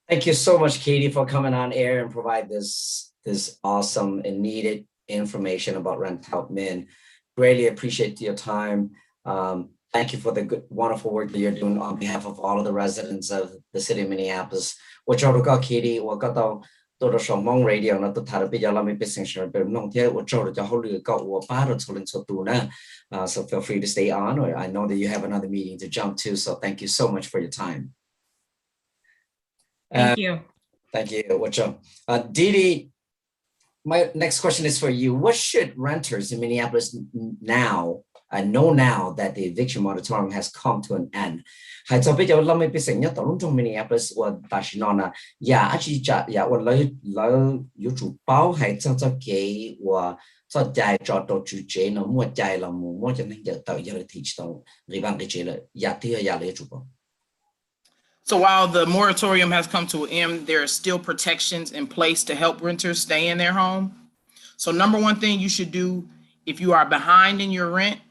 Thank you so much, Katie, for coming on air and provide this awesome and needed information about Rent Help Men. Greatly appreciate your time. Thank you for the good, wonderful work that you're doing on behalf of all of the residents of the city of Minneapolis. What you got, Katie? What got tôi sống mong radio nó tôi thà bây giờ làm một business rồi bên nông theo của châu cho họ lựa cậu của ba rồi số lên số tù nè, so feel free to stay on, or I know that you have another meeting to jump to, so thank you so much for your time. Thank you. Thank you, Wacho. Didi, my next question is for you. What should renters in Minneapolis now know now that the eviction moratorium has come to an end? Hay cho bây giờ lâm mới biết rằng nhất tổng trong Minneapolis và ta chỉ nói là ya chỉ trả ya và lấy yếu chủ báo hay cho cái và cho chạy cho tổ chức chế nó mua chạy là mua cho nên giờ tạo ra thị trường người bạn cái chế là ya thì ya lấy chủ báo. So while the moratorium has come to an end, there are still protections in place to help renters stay in their home. So number one thing you should do if you are behind in your rent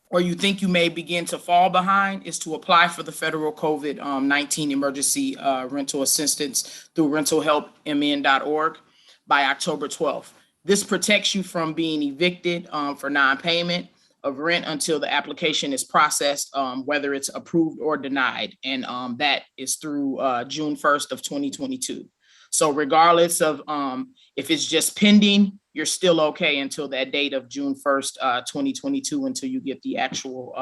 or you think you may begin to fall behind is to apply for the federal COVID-19 emergency rental assistance through rentalhelpmn.org by October 12th. This protects you from being evicted for non-payment of rent until the application is processed, whether it's approved or denied. And that is through June 1st of 2022. So regardless of if it's just pending, you're still okay until that date of June 1st, 2022, until you get the actual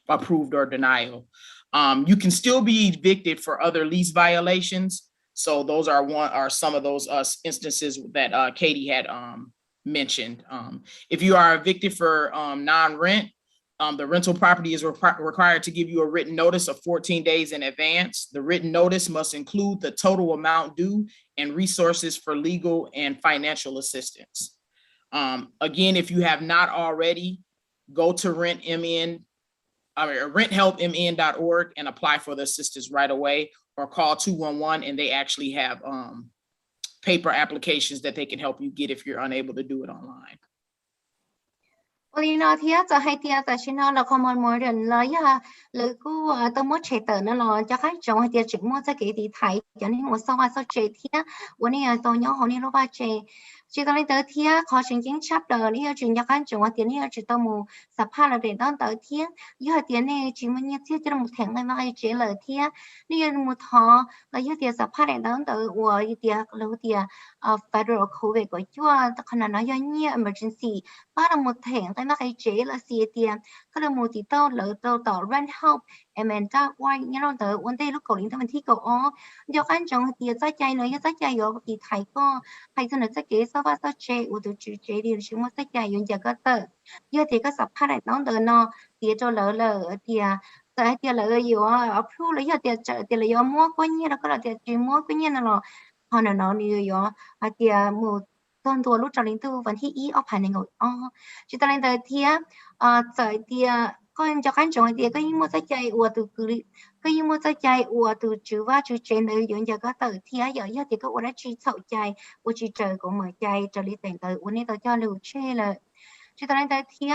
approved or denial. You can still be evicted for other lease violations. So those are some of those instances that Katie had mentioned. If you are evicted for non-rent, the rental property is required to give you a written notice of 14 days in advance. The written notice must include the total amount due and resources for legal and financial assistance. Again, if you have not already, go to rentalhelpmn.org and apply for the assistance right away, or call 211 and they actually have paper applications that they can help you get if you're unable to do it online. Well, thì giờ hay thì giờ xin nó là common more than là lời cú tôi muốn chạy tới nó là cho khách chồng hay thì chỉ muốn cho cái thì thấy cho nên một sau chạy thìวันนี้tôi nhớ hồiนี้lúc ba chạy chỉตอนนี้tới thì khó chính chính chấp đời này chuyện cho khách chồng hay thì này chỉ tôi muốn sắp hàng là để đón tới thì giờ thì này chỉ muốn nhất thiết cho một tháng này mà hay chạy lời thì này một thọ là giờ thì sắp hàng để đón tới và thì lâu thì federal COVID của chúa khả năng nó do nhiều emergency bắt đầu một tháng tới nó hay chế là xì tiền cái là một tí tao lỡ tao tỏ rent help em mình ta quay nhớ nó tới one day lúc cầu đến tới mình thi cầu do các anh chồng tiền giá chạy nữa giá chạy rồi thì thầy có thầy cho nó sẽ kế sau và sau chế của tụi chế đi chúng nó sẽ chạy rồi giờ có tờ giờ thì có sắp phát này nó tới nó tiền cho lỡ thì tại tiền lỡ nhiều approve lấy giờ tiền là do mua có nhiêu là có là tiền mua có nhiêu là họ nó nhiều tiền một toànตัวรู้จักลิงตัววันที่อีออกผ่านในงดจุดอะไรแต่เทียใจเทียก็ยังจะขั้นจงเทียก็ยิ่งมั่วใจอวดตัวคือก็ยิ่งมั่วใจอวดตัวชื่อว่าชื่อเจนเลยย้อนจะก็แต่เทียเยอะๆเทียก็อวดได้ชื่อเฉาใจอวดชื่อเจอของเหมือนใจจะรีแต่งตัววันนี้ตัวเจ้าlưuเช่เลยจุดอะไรแต่เทีย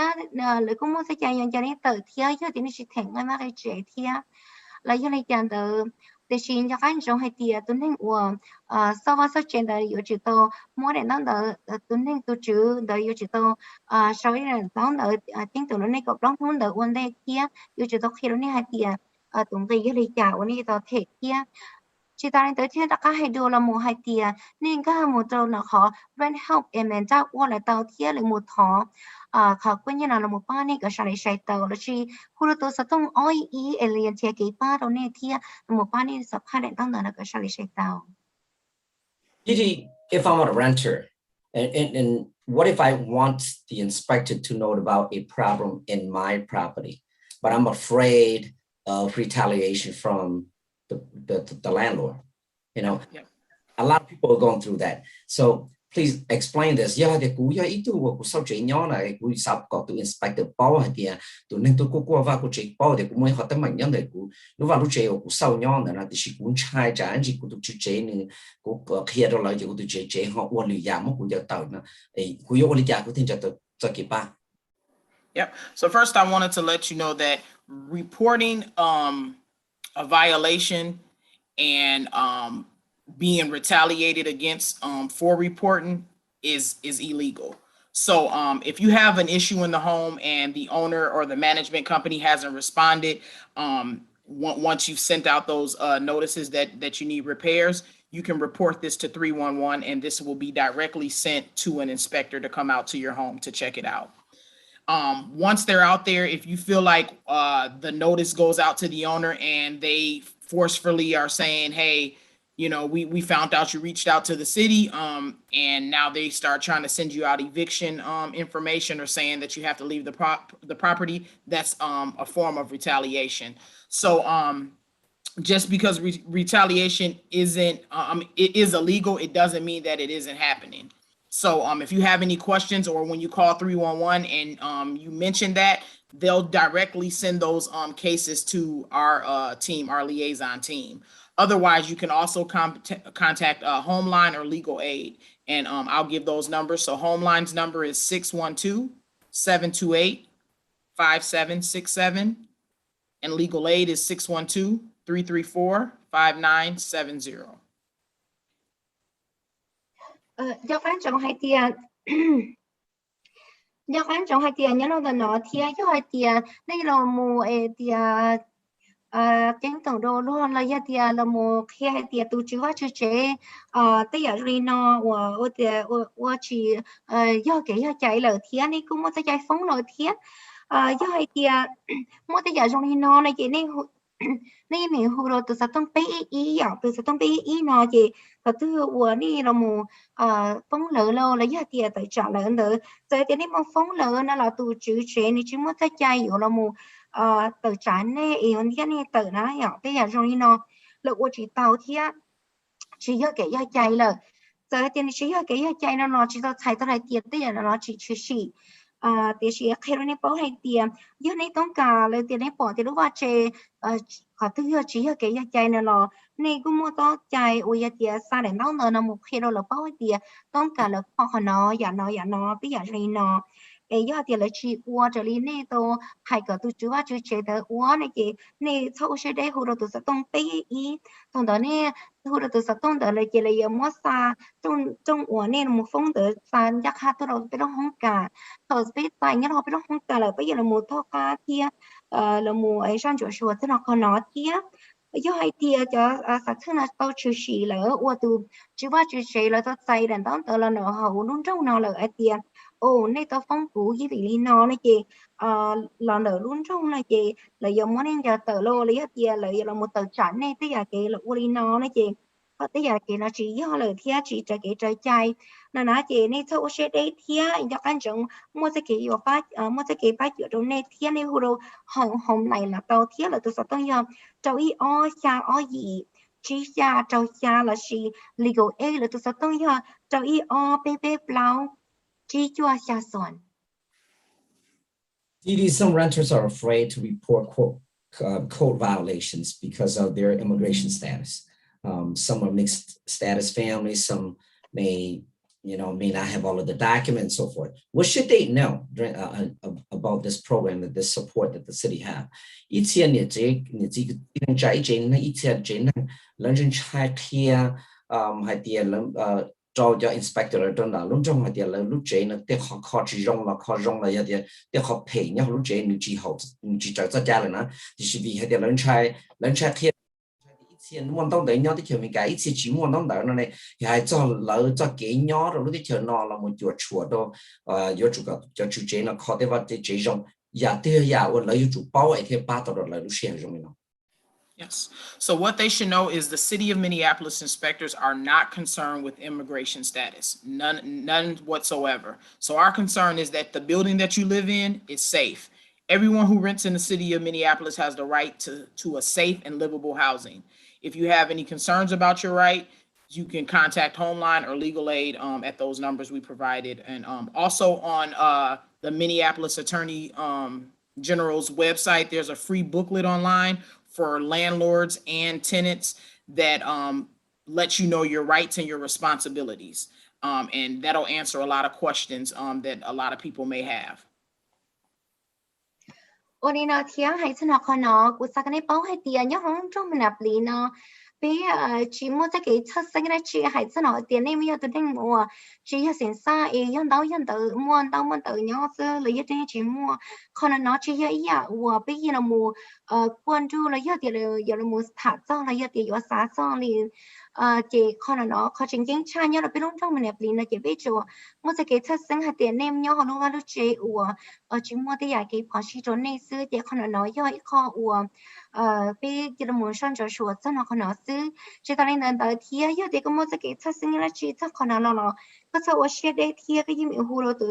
เลยก็มั่วใจย้อนจะนี้แต่เทียเยอะที่นี่ชื่อแข็งมากเลยเจเทียแล้วยังเลยจังตัวแต่สิ่งที่ขั้นจงให้เทียตัวนึงว่าsau đó sau trên đời yêu chỉ to mỗi lần đó tuần nên tôi chữ đời yêu chỉ to sau đó đó đời tiếng tụi nó này có đóng thốn đời one day kia yêu chỉ to khi nó này hai tia tụi tôi yêu lấy chào one day to thể kia chỉ ta nên tới thiên đã có hai đôi là một hai tia nên có một trâu là họ rent help em mình ra qua lại tàu thiên lại một thọ họ quên như là một ba này cái sản này tàu là chỉ khu tôi sẽ tung oi ý alien thiệt cái ba đó này thiên một ba này sắp hai đến tăng là cái sản này tàu. Didi, if I'm a renter, and what if I want the inspector to know about a problem in my property, but I'm afraid of retaliation from the landlord? You know, a lot of people are going through that. So please explain this. Yeah, the kuya itu ku sau chuyện nhỏ này ku sắp có tu inspector bao hay thì tu nên tu ku vào ku check bao thì ku mới học tới mạnh nhất để ku lúc vào lúc chơi ku sau nhỏ này là thì cũng trai trả anh chỉ ku tu chơi này ku kia đó là ku tu chơi họ quan lý giảm mất ku giờ tàu nữa ku yêu quan lý giảm ku thiên cho kịp ba. Yep. So first I wanted to let you know that reporting a violation and being retaliated against for reporting is illegal. So if you have an issue in the home and the owner or the management company hasn't responded, once you've sent out those notices that you need repairs, you can report this to 311 and this will be directly sent to an inspector to come out to your home to check it out. Once they're out there, if you feel like the notice goes out to the owner and they forcefully are saying, hey, you know, we found out you reached out to the city, and now they start trying to send you out eviction information or saying that you have to leave the property. That's a form of retaliation. So just because retaliation isn't it is illegal, it doesn't mean that it isn't happening. So if you have any questions, or when you call 311 and you mention that, they'll directly send those cases to our team, our liaison team. Otherwise, you can also contact Homeline or Legal Aid, and I'll give those numbers. So Homeline's number is 612-728-5767, and Legal Aid is 612-334-5970. Do quan trọng hai tiền do quan trọng hai tiền nhớ nó thì do hai tiền đây là một tiền cái tổng độ luôn là tiền là một khi hai tiền tu chữ và chữ chế bây giờ rồi nó ở tiền ở chỉ do cái chạy lỡ thì này cũng muốn chạy phóng lỡ thì do hai tiền muốn bây giờ rồi nó này chỉ nênนี่มีฮูโรตัวสัตว์ต้องไปอีอ่ะตัวสัตว์ต้องไปอีเนาะจีแต่ตัววัวนี่เราหมู่phong lỡ lâu là giá tiền tại trả lỡ nữa rồi cái này mà phong lỡ nó là tụ chữ chế này chứ mất cái chạyอยู่เราหมู่tại trả nàyอีอันนี้นี่tạiนะอ่ะbây giờ rồi nó làวัวchỉ tàu thì chỉ có cái giá chạy lỡ rồi cái này chỉ có cái giá chạy nó chỉ tao chạy tao lại tiền bây giờ nó chỉ chỉ thì chỉ khi nó bỏ hay tiền giờ nàyต้องการเลยtiền này bỏ thì lúcว่าเจขอตื้อchỉ có cáiใจnày là này cũng mua toใจôi giờ tiền xa để nó nữa một khi đâu là bỏ tiền ต้องการlà họ nóอย่าnó bây giờ này nó cái giờ tiền là chỉ qua trở đi này tôi hay có tôi chúว่าchú chế tới qua này chị này sau sẽ đây hồ đồ tôi sẽ tông bay ý thằng đó này hồ đồ tôi sẽ tông tới là chị là giờ mua xa trong qua này một phong tới xa chắc hát tôi đâu biết đâu không cả thôi biết tài nhất họ biết đâu không cả là bây giờ là một thao cá kia là một ấy sang chỗ sửa thế nào còn nó kia do hai tia cho sát thương là tao chịu xì lỡ qua từ chứว่าchịu xì là tao say đàn tao tao là nó hậu luôn trong nó lỡ tia ồ nay tao phong cú với tỷ nó này chị là nở luôn trong này chị là giống món em giờ tờ lô lấy tia là một tờ chẵn này tức là cái là uli nó này chị tức là cái nó chỉ do lời thia chỉ cho cái trái chay là nó chị này sau sẽ đấy thia do căn trọng mua cái gì phát mua cái phát ở trong này thia này hồ hôm này là tao thia là tôi sẽ tao nhầm trâu y o xa o gì chỉ xa trâu xa là gì legal aid là tôi sẽ tao nhầm trâu y o bê blau chỉ cho xa son. Some renters are afraid to report code violations because of their immigration status. Some are mixed status families. Some may not have all of the documents, and so forth. What should they know about this program, that this support that the city have? cho inspector trong đó lúc trong thì là lúc chế nó tiếc họ khó chỉ rong là gì tiếc họ pay nhau lúc chế nó chỉ trở ra là nó thì vì hay là lần trai kia tiền muốn tông tới nhau thì kiểu mình cái chỉ muốn tông tới nó này thì hay cho cái nhau rồi lúc thì chờ nó là một chuột đâu chuột cho chủ chế nó khó để vào chế rong giờ thì giờ lấy chủ bao ấy thì ba tao rồi lấy lúc xe rong nó. Yes. So what they should know is the city of Minneapolis inspectors are not concerned with immigration status, none whatsoever. So our concern is that the building that you live in is safe. Everyone who rents in the city of Minneapolis has the right to a safe and livable housing. If you have any concerns about your right, you can contact Homeline or Legal Aid at those numbers we provided. And also on the Minneapolis Attorney General's website, there's a free booklet online for landlords and tenants that lets you know your rights and your responsibilities. And that'll answer a lot of questions that a lot of people may have. Ôi nó thiang hay xin học nó của sao cái này bao hay tiền nhá không trong mình nạp lý nó bây chỉ mua cái chất sinh ra chỉ hay xin học tiền này bây giờ tôi đang mua chỉ là sinh xa yên tự mua nhau xưa lấy cái chỉ mua còn nó chỉ là của bây giờ là mua quan chú là giờ tiền là mua thả xong là giờ tiền có xả xong thì chị con nó khó chính chính cha nhau là biết lúc trong mình đẹp lý là chị biết rồi mua sẽ cái thật sinh hạt tiền nem nhau họ luôn vào lúc chị chỉ mua cái giải cái khó chỉ trốn này xưa chị con nó do kho bây giờ muốn sang cho sửa cho nó con nó xưa chỉ ta lên tới thì giờ thì có mua sẽ cái thật sinh là chị thật con nóก็จะว่าเชื่อได้ที่ก็ยิ่งมีหูเราตั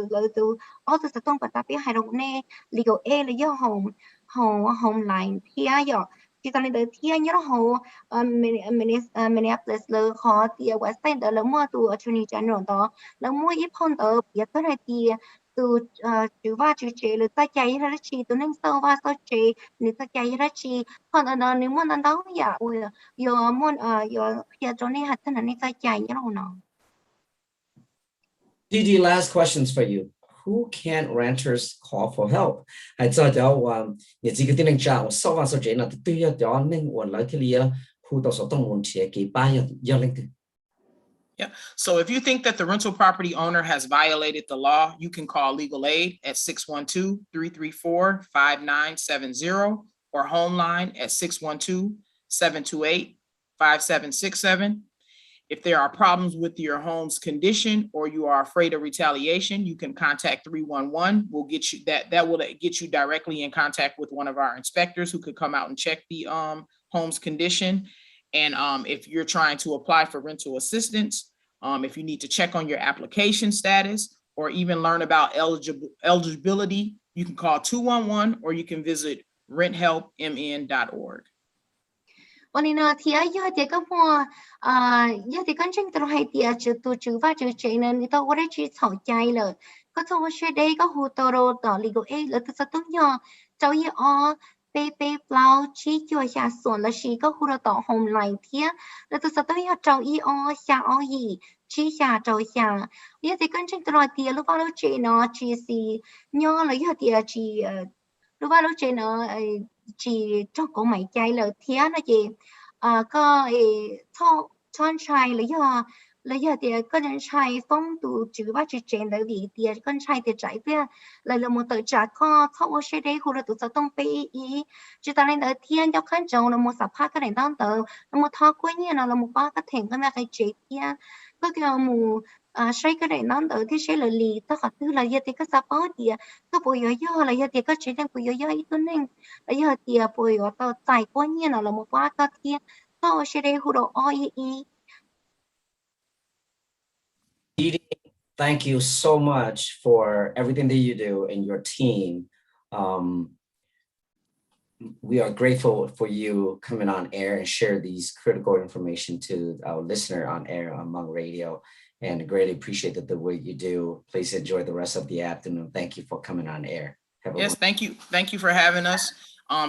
วอ๋อตัวจะต้องปัตตาเปียให้เราเนี่ยลีกเอเลยย่อโฮมไลน์ที่ย่อที่ตอนนี้เดี๋ยวที่ย่อโฮMinneapolis เลยขอที่เว็บไซต์เดี๋ยวแล้วมั่วตัว Attorney General ต่อแล้วมั่วญี่ปุ่นต่อเปียตัวไหนที่ตัวจือว่าจือเจหรือตั้งใจรัชชีตัวนั่งเซอร์ว่าเซอร์เจหรือตั้งใจรัชชีพอตอนนั้นนี่มั่วนั้นต้องอย่าอย่ามั่วอย่าเพียจนนี่หัดถนัดนี่ตั้งใจย่อเนาะGigi, last questions for you. Who can renters call for help? Hãy cho cháu những gì cái tiếng chào sau và sau chế là tự nhiên cho nên nguồn lợi thì là khu tàu số tông nguồn chế cái ba giờ lên từ. Yeah. So if you think that the rental property owner has violated the law, you can call legal aid at 612-334-5970 or Homeline at 612-728-5767. If there are problems with your home's condition or you are afraid of retaliation, you can contact 311. We'll get you that will get you directly in contact with one of our inspectors who could come out and check the home's condition. And if you're trying to apply for rental assistance, if you need to check on your application status or even learn about eligibility, you can call 211 or you can visit renthelpmn.org. วันนี้นะที่ยอดเด็กก็พอยอดเด็กก็จริงตัวให้เดียจุดตัวจื้อว่าจื้อเจนนี่ตัวว่าได้ชีสนใจเลยก็ตัวว่าเชื่อได้ก็หูตัวเราต่อลีกเอแล้วตัวจะต้องยอเจ้ายี่เป๊ะเปล่าชี้จั่วชาส่วนแล้วชีก็หูเราต่อโฮมไลน์เทียแล้วตัวจะต้องยอเจ้ายี่ชายี่ชี้ชาเจ้าชายอดเด็กก็จริงตัวเดียรู้ว่าเราเจนชีสียอแล้วยอดเดียชีรู้ว่าเราเจนchỉ cho cổ mày chạy lời thía nó gì có thon trai lấy giờ thì con trai phong tụ chữ ba chữ trên lấy vì thì con trai thì chạy về lại là một tờ trả co thâu ở xe đấy khu là tụ sẽ tông pe ý chỉ ta lên ở thiên cho khán chồng là một sạp phát cái này đang tờ là một thao quấy nhiên là một ba cái thèm cái này cái chế thiên có cái mù xây cái này nó đỡ thì sẽ là lì ta hỏi là giờ thì có sao bao thì có bồi giờ là giờ thì có chuyện đang bồi giờ ít hơn nên là giờ thì bồi tao tài quá nhiên là một quá cái kia tao sẽ đây hỗ trợ Thank you so much for everything that you do and your team. We are grateful for you coming on air and share these critical information to our listener on air on Hmong Radio. And greatly appreciate the work you do. Please enjoy the rest of the afternoon. Thank you for coming on air. Yes, thank you. Thank you for having us.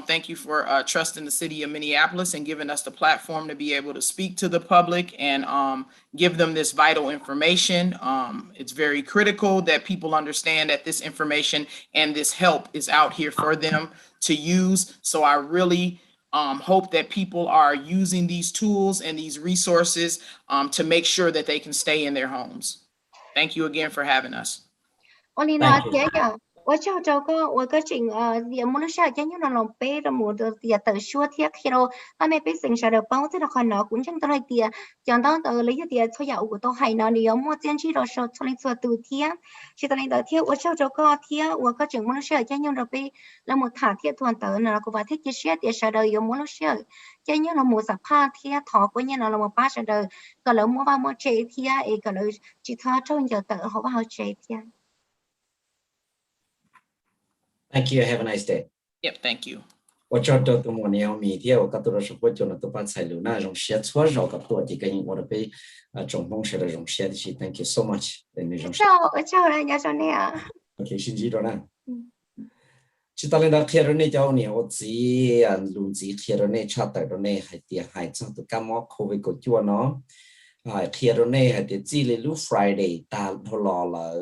Thank you for trusting the city of Minneapolis and giving us the platform to be able to speak to the public and give them this vital information. It's very critical that people understand that this information and this help is out here for them to use. So I really hope that people are using these tools and these resources to make sure that they can stay in their homes. Thank you again for having us. Thank you. 我叫这个我个整也没啥，今年那龙背的么的也得说贴起了，他们被剩下的包在那看那，古正都来贴，讲到的那些贴出要我都还那里要么坚持着说出来做都贴，是的那的贴我叫这个贴我个整没啥，今年那背那么他贴团的那个话贴几些贴啥的有没啥，今年那么啥怕贴他过年那么把啥的，个了么把么这贴，一个了其他种就得好不好这贴。Thank you. Have a nice day. Yep, thank you. 我找到的么呢？明天我看到的是我叫那都把菜路那种写错绕个多几个人，我都被中风式的种写的去。Thank you so much。我叫人家说那样。OK， 先知道呢。chỉ ta lên đó kia rồi này cháu này, tôi chỉ luôn chỉ kia rồi này chat tới rồi này, hay tiệt hay trong tất cả mọi COVID của chúa nó, kia rồi này hay tiệt chỉ là lúc Friday ta thôi lò là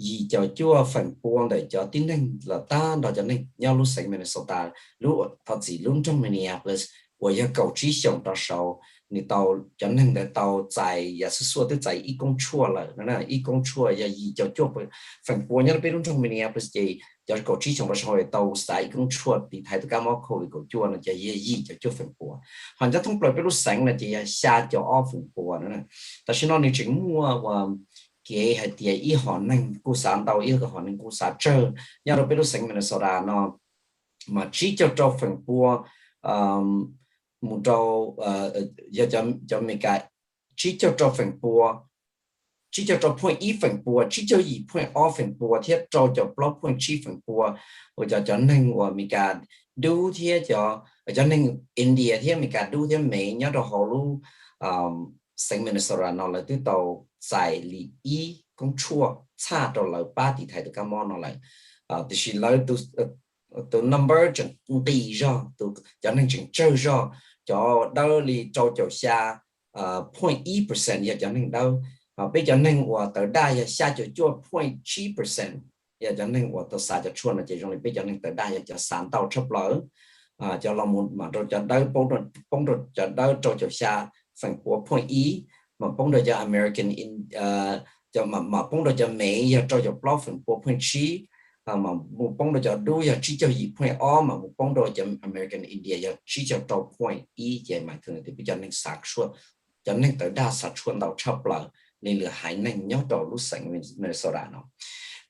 gì cho chúa phần buông để cho tin rằng là ta đó cho nên nhau lúc sáng Minnesota lúc họ chỉ luôn trong Minneapolis, 我要搞志向的时候你到真正的到在也是说的在一公错了，那一公错也一叫做不反过人被弄成明年不是这叫搞之前的时候到在一公错的台都干嘛口搞做呢，就也一叫做反过，反正通不了被弄省了，就也下叫二反过呢，但是呢你整mua và cái hệ địa ý họ nên cú sản đầu ý họ nên cú sản chơi, nhà đâu biết lúc sinh mình sau đó nó mà chỉ cho phần bua một trâu giờ cho mình cái chỉ cho phần bua chỉ cho point ý phần bua chỉ cho ý point off phần bua thiết cho block point chỉ phần bua rồi cho nên của mình cái đu thiết cho nên India thiết mình cái đu thiết mấy nhớ đồ họ lu sinh mình sau đó nó là từ đầu giải lý ý công chúa xa đồ là ba tỷ thái được cái món nó lại thì chỉ lấy từ number chẳng tỷ ra từ cho nên chẳng chơi ra cho đâu li cho xa 0.1% ya cho nên đâu bây giờ nên của tới đây ya xa cho 0.9% ya cho nên của tới xa cho chuột là chỉ trong bây giờ nên tới đây cho sáng tạo chấp lỡ cho lòng một mà rồi cho đâu bông rồi cho đâu cho xa phần của 0.1 mà bông rồi cho American in cho mà bông rồi cho Mỹ ya cho block phần của 0.9 mà một bông đồ cho đuôi là chỉ cho gì point O mà một bông đồ cho American India là chỉ cho đầu point E vậy mà thường thì bây giờ nên sạc suốt cho nên tới đa sạc suốt đầu chấp là nên là hãy nên nhớ đầu lúc sáng mình sau đó nó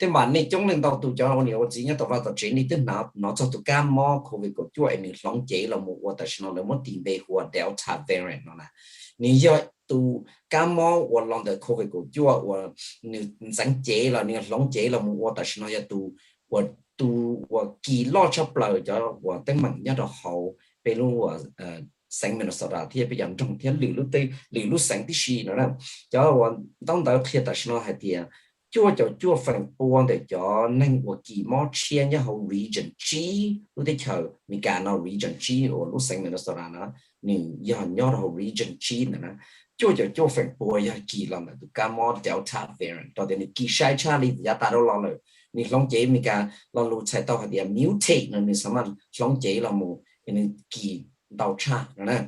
thế mà nên chúng lên đầu tụ cho ông nhiều gì nhớ đầu vào tụ chuyện đi tới nào nó cho tụ cam mò covid của chuỗi mình long chế là một quả tại sao nó muốn tìm về của Delta variant nó là nếu giờ tụ cam mò hoặc long từ covid của chuỗi hoặc nếu sáng chế là nếu long chế là một quả tại sao nó giờ tụ và tu và kỳ lo chấp lời cho và tên mình nhớ được hậu về luôn và sáng mình sau đó thì bây giờ trong thiên lý lúc sáng tí gì nữa là cho và当到天的时候还点做phần buôn để cho nên và kỳ mót chia nhớ hậu region G lúc đấy chờ mình cả nó region G và lúc sáng mình sau đó nó mình giờ nhớ hậu region G nữa cho phần buôn giờ kỳ làm là tụ cam mót Delta variant đó thì kỳ sai cha đi giờ ta đâu lo rồiนี่ลองเจมีการเรารู้ใช้ต่อเดียว mutate นั่นนี่สามารถลองเจเราหมู่นี่กี่ดาวชานะ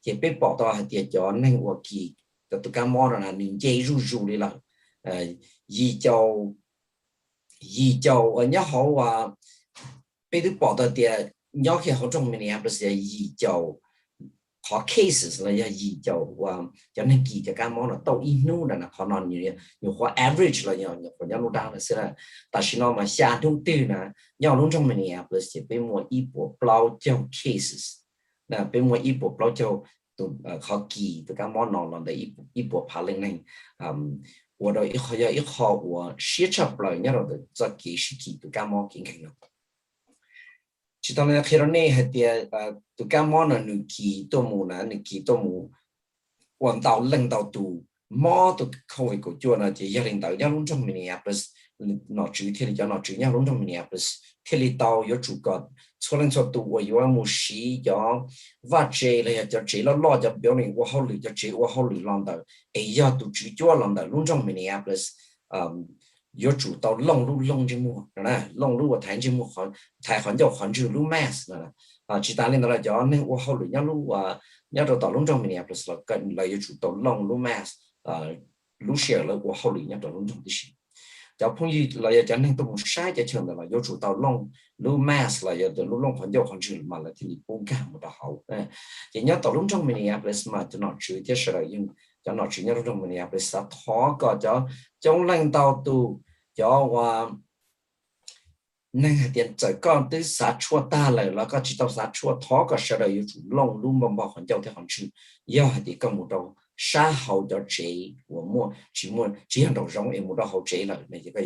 เจไปบอกต่อเดียวย้อนในหัวกี่แต่ตัวการมอนะนี่เจรู้เลยล่ะยี่เจ้าอันนี้เขาว่าไปตัวบอกต่อเดียวย้อนแค่เขาตรงนี้เนี่ยเป็นยี่เจ้าขอ cases เลยยี่เจ้าว่าจะนั่งกี่จะการมองเราโตอีนู่นนะเขานอนอยู่ขอ average เลยอยู่คนยังรู้ดังเลยสินะแต่ฉันเอามา下ทุ่งตื่นนะย้อนลงตรงนี้เนี่ยเป็นสิ่งเป็นมัวอีปัวเปล่าเจ้า cases นะเป็นมัวอีปัวเปล่าเจ้าตัวเขากี่ตัวการมองนอนได้อีปัวพาเล่นนั่ง我的一号我写出来，然后再继续记ตัวการมองกินกันเนาะchỉ tao nói khi đó này hay thì tụi các món là nửa kỳ tô mù quan tàu lần tàu tù mò tụi không phải của chùa là chỉ gia đình tàu giao luôn trong Minneapolis nó chữ thì cho nó chữ nhau luôn trong Minneapolis thì tàu có chủ cột số lần số tụ có một sĩ có vắt chế là cho chế nó lo cho biểu hiện của họ lười cho chế của họ lười làm tàu ấy giờ tụi chữ chùa làm tàu luôn trong Minneapolis有主到弄这么，那弄我谈这么好，台环叫环住录 mass 其他领导来讲，那我后来要到弄中面不是了，跟来有主到弄录 mass 录写了我后来要到弄中的事，就碰遇来要讲那都晒在成的了，有主到弄录 mass 了，要到弄环叫环住嘛了，ที่你不干不得好，人家到弄中面不是嘛，就拿直接是来用。cho nó chỉ nhớ trong mình nhà phải sát thó có cho trong lãnh đạo tù cho và nên tiền trời con tới sát chua ta lại là có chỉ tao sát chua thó có sẽ là yêu chủ long luôn bằng bảo hoàn giao theo hoàn chữ giờ thì có một đầu sa hậu cho chế của mua chỉ hàng đầu giống em một đầu hậu chế là này cái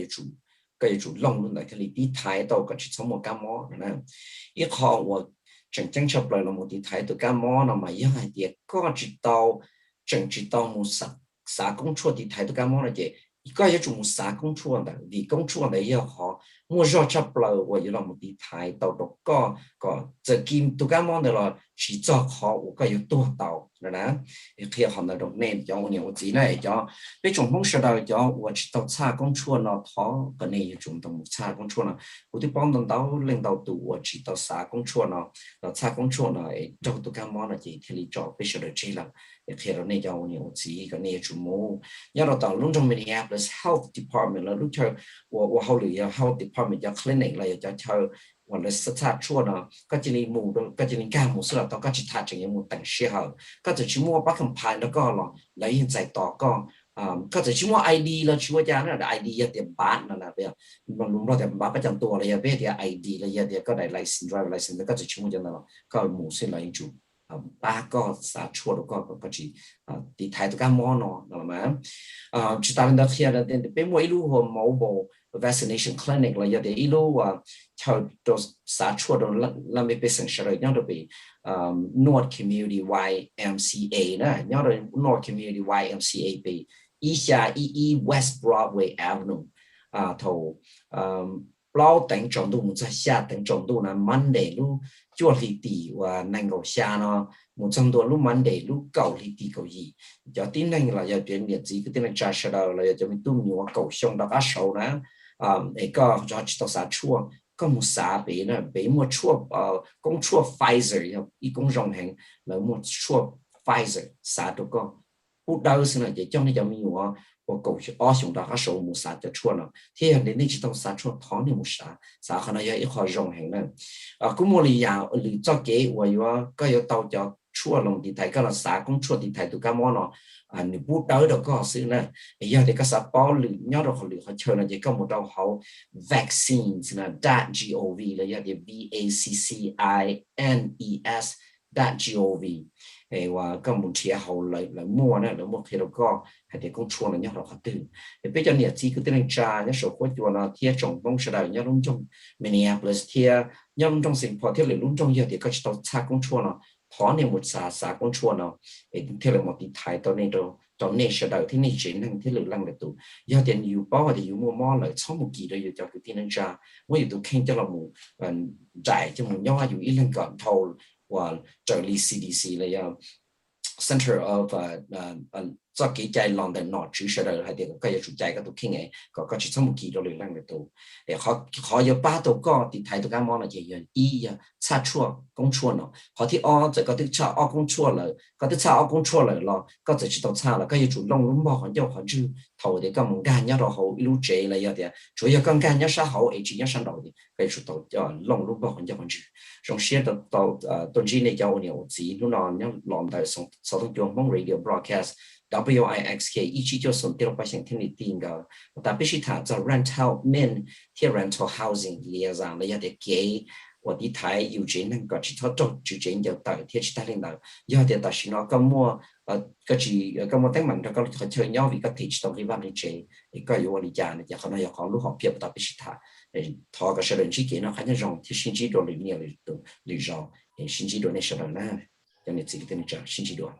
yêu chủ long luôn lại cái lý thái tao có chỉ sống một cam mó nè ít họ và chẳng chấp lại là một tí thái từ cam mó nào mà giờ thì có chỉ tao政治到木啥工作的态度干嘛了的，一个一种啥工作的，为工作的也好， mua cho chấp lời và như là một tí thái tàu đó có giờ kim tụ cái món này là chỉ cho họ có yếu tố tàu rồi nè khi họ nói được nên cho nhiều gì này cho bây trong phong sự đời cho và chỉ tàu xa công chua nó thó cái này chúng ta xa công chua nó của tí bom tàu tàu lên tàu tụ và chỉ tàu xa công chua nó xa công chua nó trong tụ cái món là chỉ thì lý cho bây giờ được chỉ là khi đó này cho nhiều gì cái này chúng mua nhớ là tàu lúc trong Minneapolis Health Department là lúc chơi và hậu lì Health Department cho clinic là cho chơi hoặc là sát chua nó có chỉ là mù có chỉ là cả một số là tao có chỉ thà chỉ là một tầng xe hở có chỉ mua bắt cầm牌đó có là lấy hiện tại tao có chỉ mua ID là chúa cha nó là ID là tiền bán là bây giờ mình lúc đó tiền bán bắt chậmตัวเลยbây giờ ID là giờ có đại license driver license có chỉ mua cho nó có một số là chủ ba có sát chua đó có chỉ thì thay tất cả món nó mà chỉ ta bên đó khi là bên mỗi lúc hôm mobile vaccination clinic là giờ để lúc theo đồ sát chua đó là mấy bên sản xuất nhau đó bị North Community YMCA nè nhau đó North Community YMCA bị Isha West Broadway Avenue thầu bao tỉnh trọng độ một xa tỉnh trọng độ là Monday lúc chua thì tỷ và năng cầu xa nó một trăm đô lúc Monday lúc cầu thì tỷ cầu gì cho tin năng là giờ chuyện điện gì cái tin năng trả sau đó là giờ mình tung nhiều cầu xong đó cá sấu nè ấy có cho chỉ tao xả chua có một xã bị nè bị một chua công chua Pfizer ý công rong hàng là một chua Pfizer xã đó có bút đầu xin là để cho nên cho mình nhiều và cầu ở trong đó các số một xã cho chua nó thì hiện đến chỉ tao xã chua tháo đi một xã khả năng ít khỏi rong hàng nè cũng một lý do lý do kế và có yếu tao cho chua lòng thì thấy cái là xã công chua thì thấy tụi cái món nó nếu bút đầu đó có sự nè giờ thì các xã bảo lì nhớ được họ chơi là chỉ có một đầu họ vaccines là .gov là giờ thì vaccines.gov và các một chia hậu lại mua nè là một khi đó có hay thì công chua là nhớ được họ từ để bây giờ nhiệt chỉ cứ tên trà nhớ số của chùa là thiên trồng bông sợi đời nhớ luôn trong Minneapolis thiên nhớ luôn trong sinh hoạt thiên lệ luôn trong giờ thì có chỉ tao xa công chua nó thó nên một xã công chua nó để thiên là một tí thái tao nên đâu cho nên sợi đời thiên này chuyển thành thiên lệ lăng để tụ giờ thì nhiều bao thì nhiều mua món lại sau một kỳ đây cho cái tên trà mỗi tụ khen cho là một giải cho một nhau dù ít lần còn thầu và trợ lý CDC là Center of cho cái trái London nó chỉ sẽ là hay để cái chủ trái cái tổ kinh ấy có chỉ trong một kỳ đó liền năng để tổ để họ có ba tổ có thì thấy tổ cái món là gì vậy y cha chua công chua nó họ thì这个的cha công chua了个的cha công chua了咯个就知道差了个主弄弄包很就很就头的个门干要到好一路接了要的主要刚干要啥好一直要上到的个主到叫弄弄包很就很就从些到东西呢叫我牛子นู่นนั่นลองได้ส่งตัวมอง radio broadcast WIXK 一直就送掉百姓听你听个，但必须他在 rental men ที่ rental housing 里上了要得给我的台有钱能够去他做就钱就到ที่其他领导要得但是呢个么个是个么等门个个chơi nhau vì cái thị trường cái vấn đề chơi cái有理解呢就可能要考虑好别不但必须他他个是人去给呢还能让ที่星期多里面里让星期多那时候呢叫你自己跟你讲星期多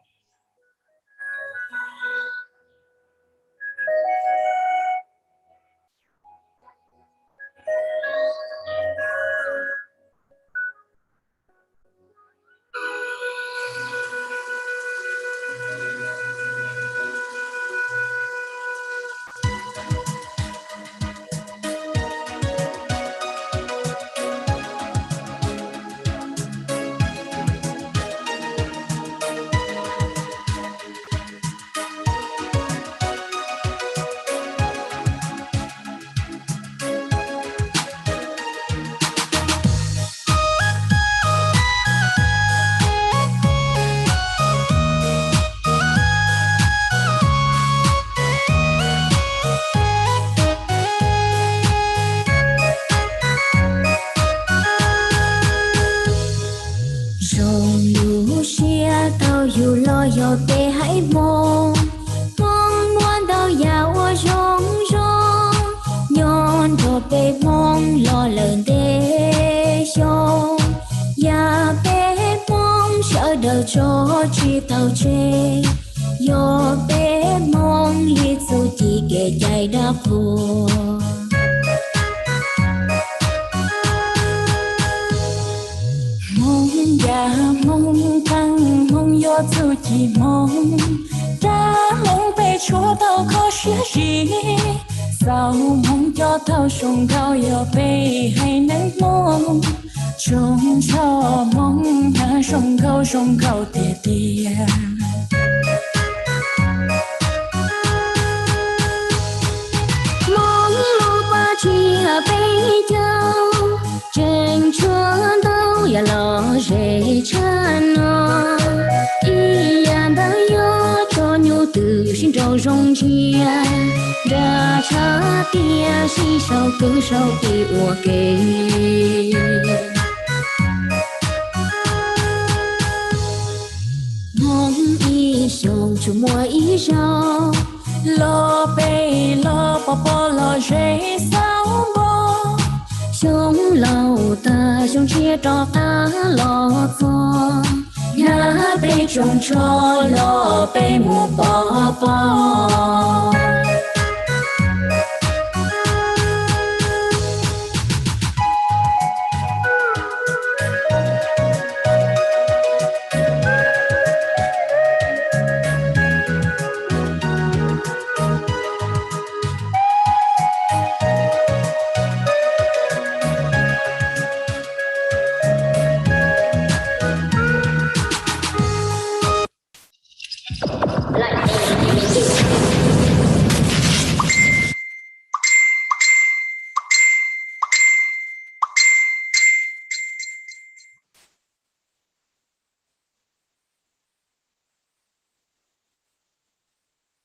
chúa dù chỉ mong ra mong về chúa tao khó xía gì sao mong cho tao sông cao giờ về hay nắng mong trông cho mong ta sông cao tiệt tiệt mong lu ba chia bây giờ trên chúa đâu ya lo dễ chân nó ý ya đã yo cho nhu từ xin trâu rong chia ra cha tia si sau cứ sau kỳ ua kê mong ý sông chú mua ý sao lo bê lo bò lo dễ sao bò sông lâu ta sông chia cho ta lo co nhà bê trồng cho lo bê mua bò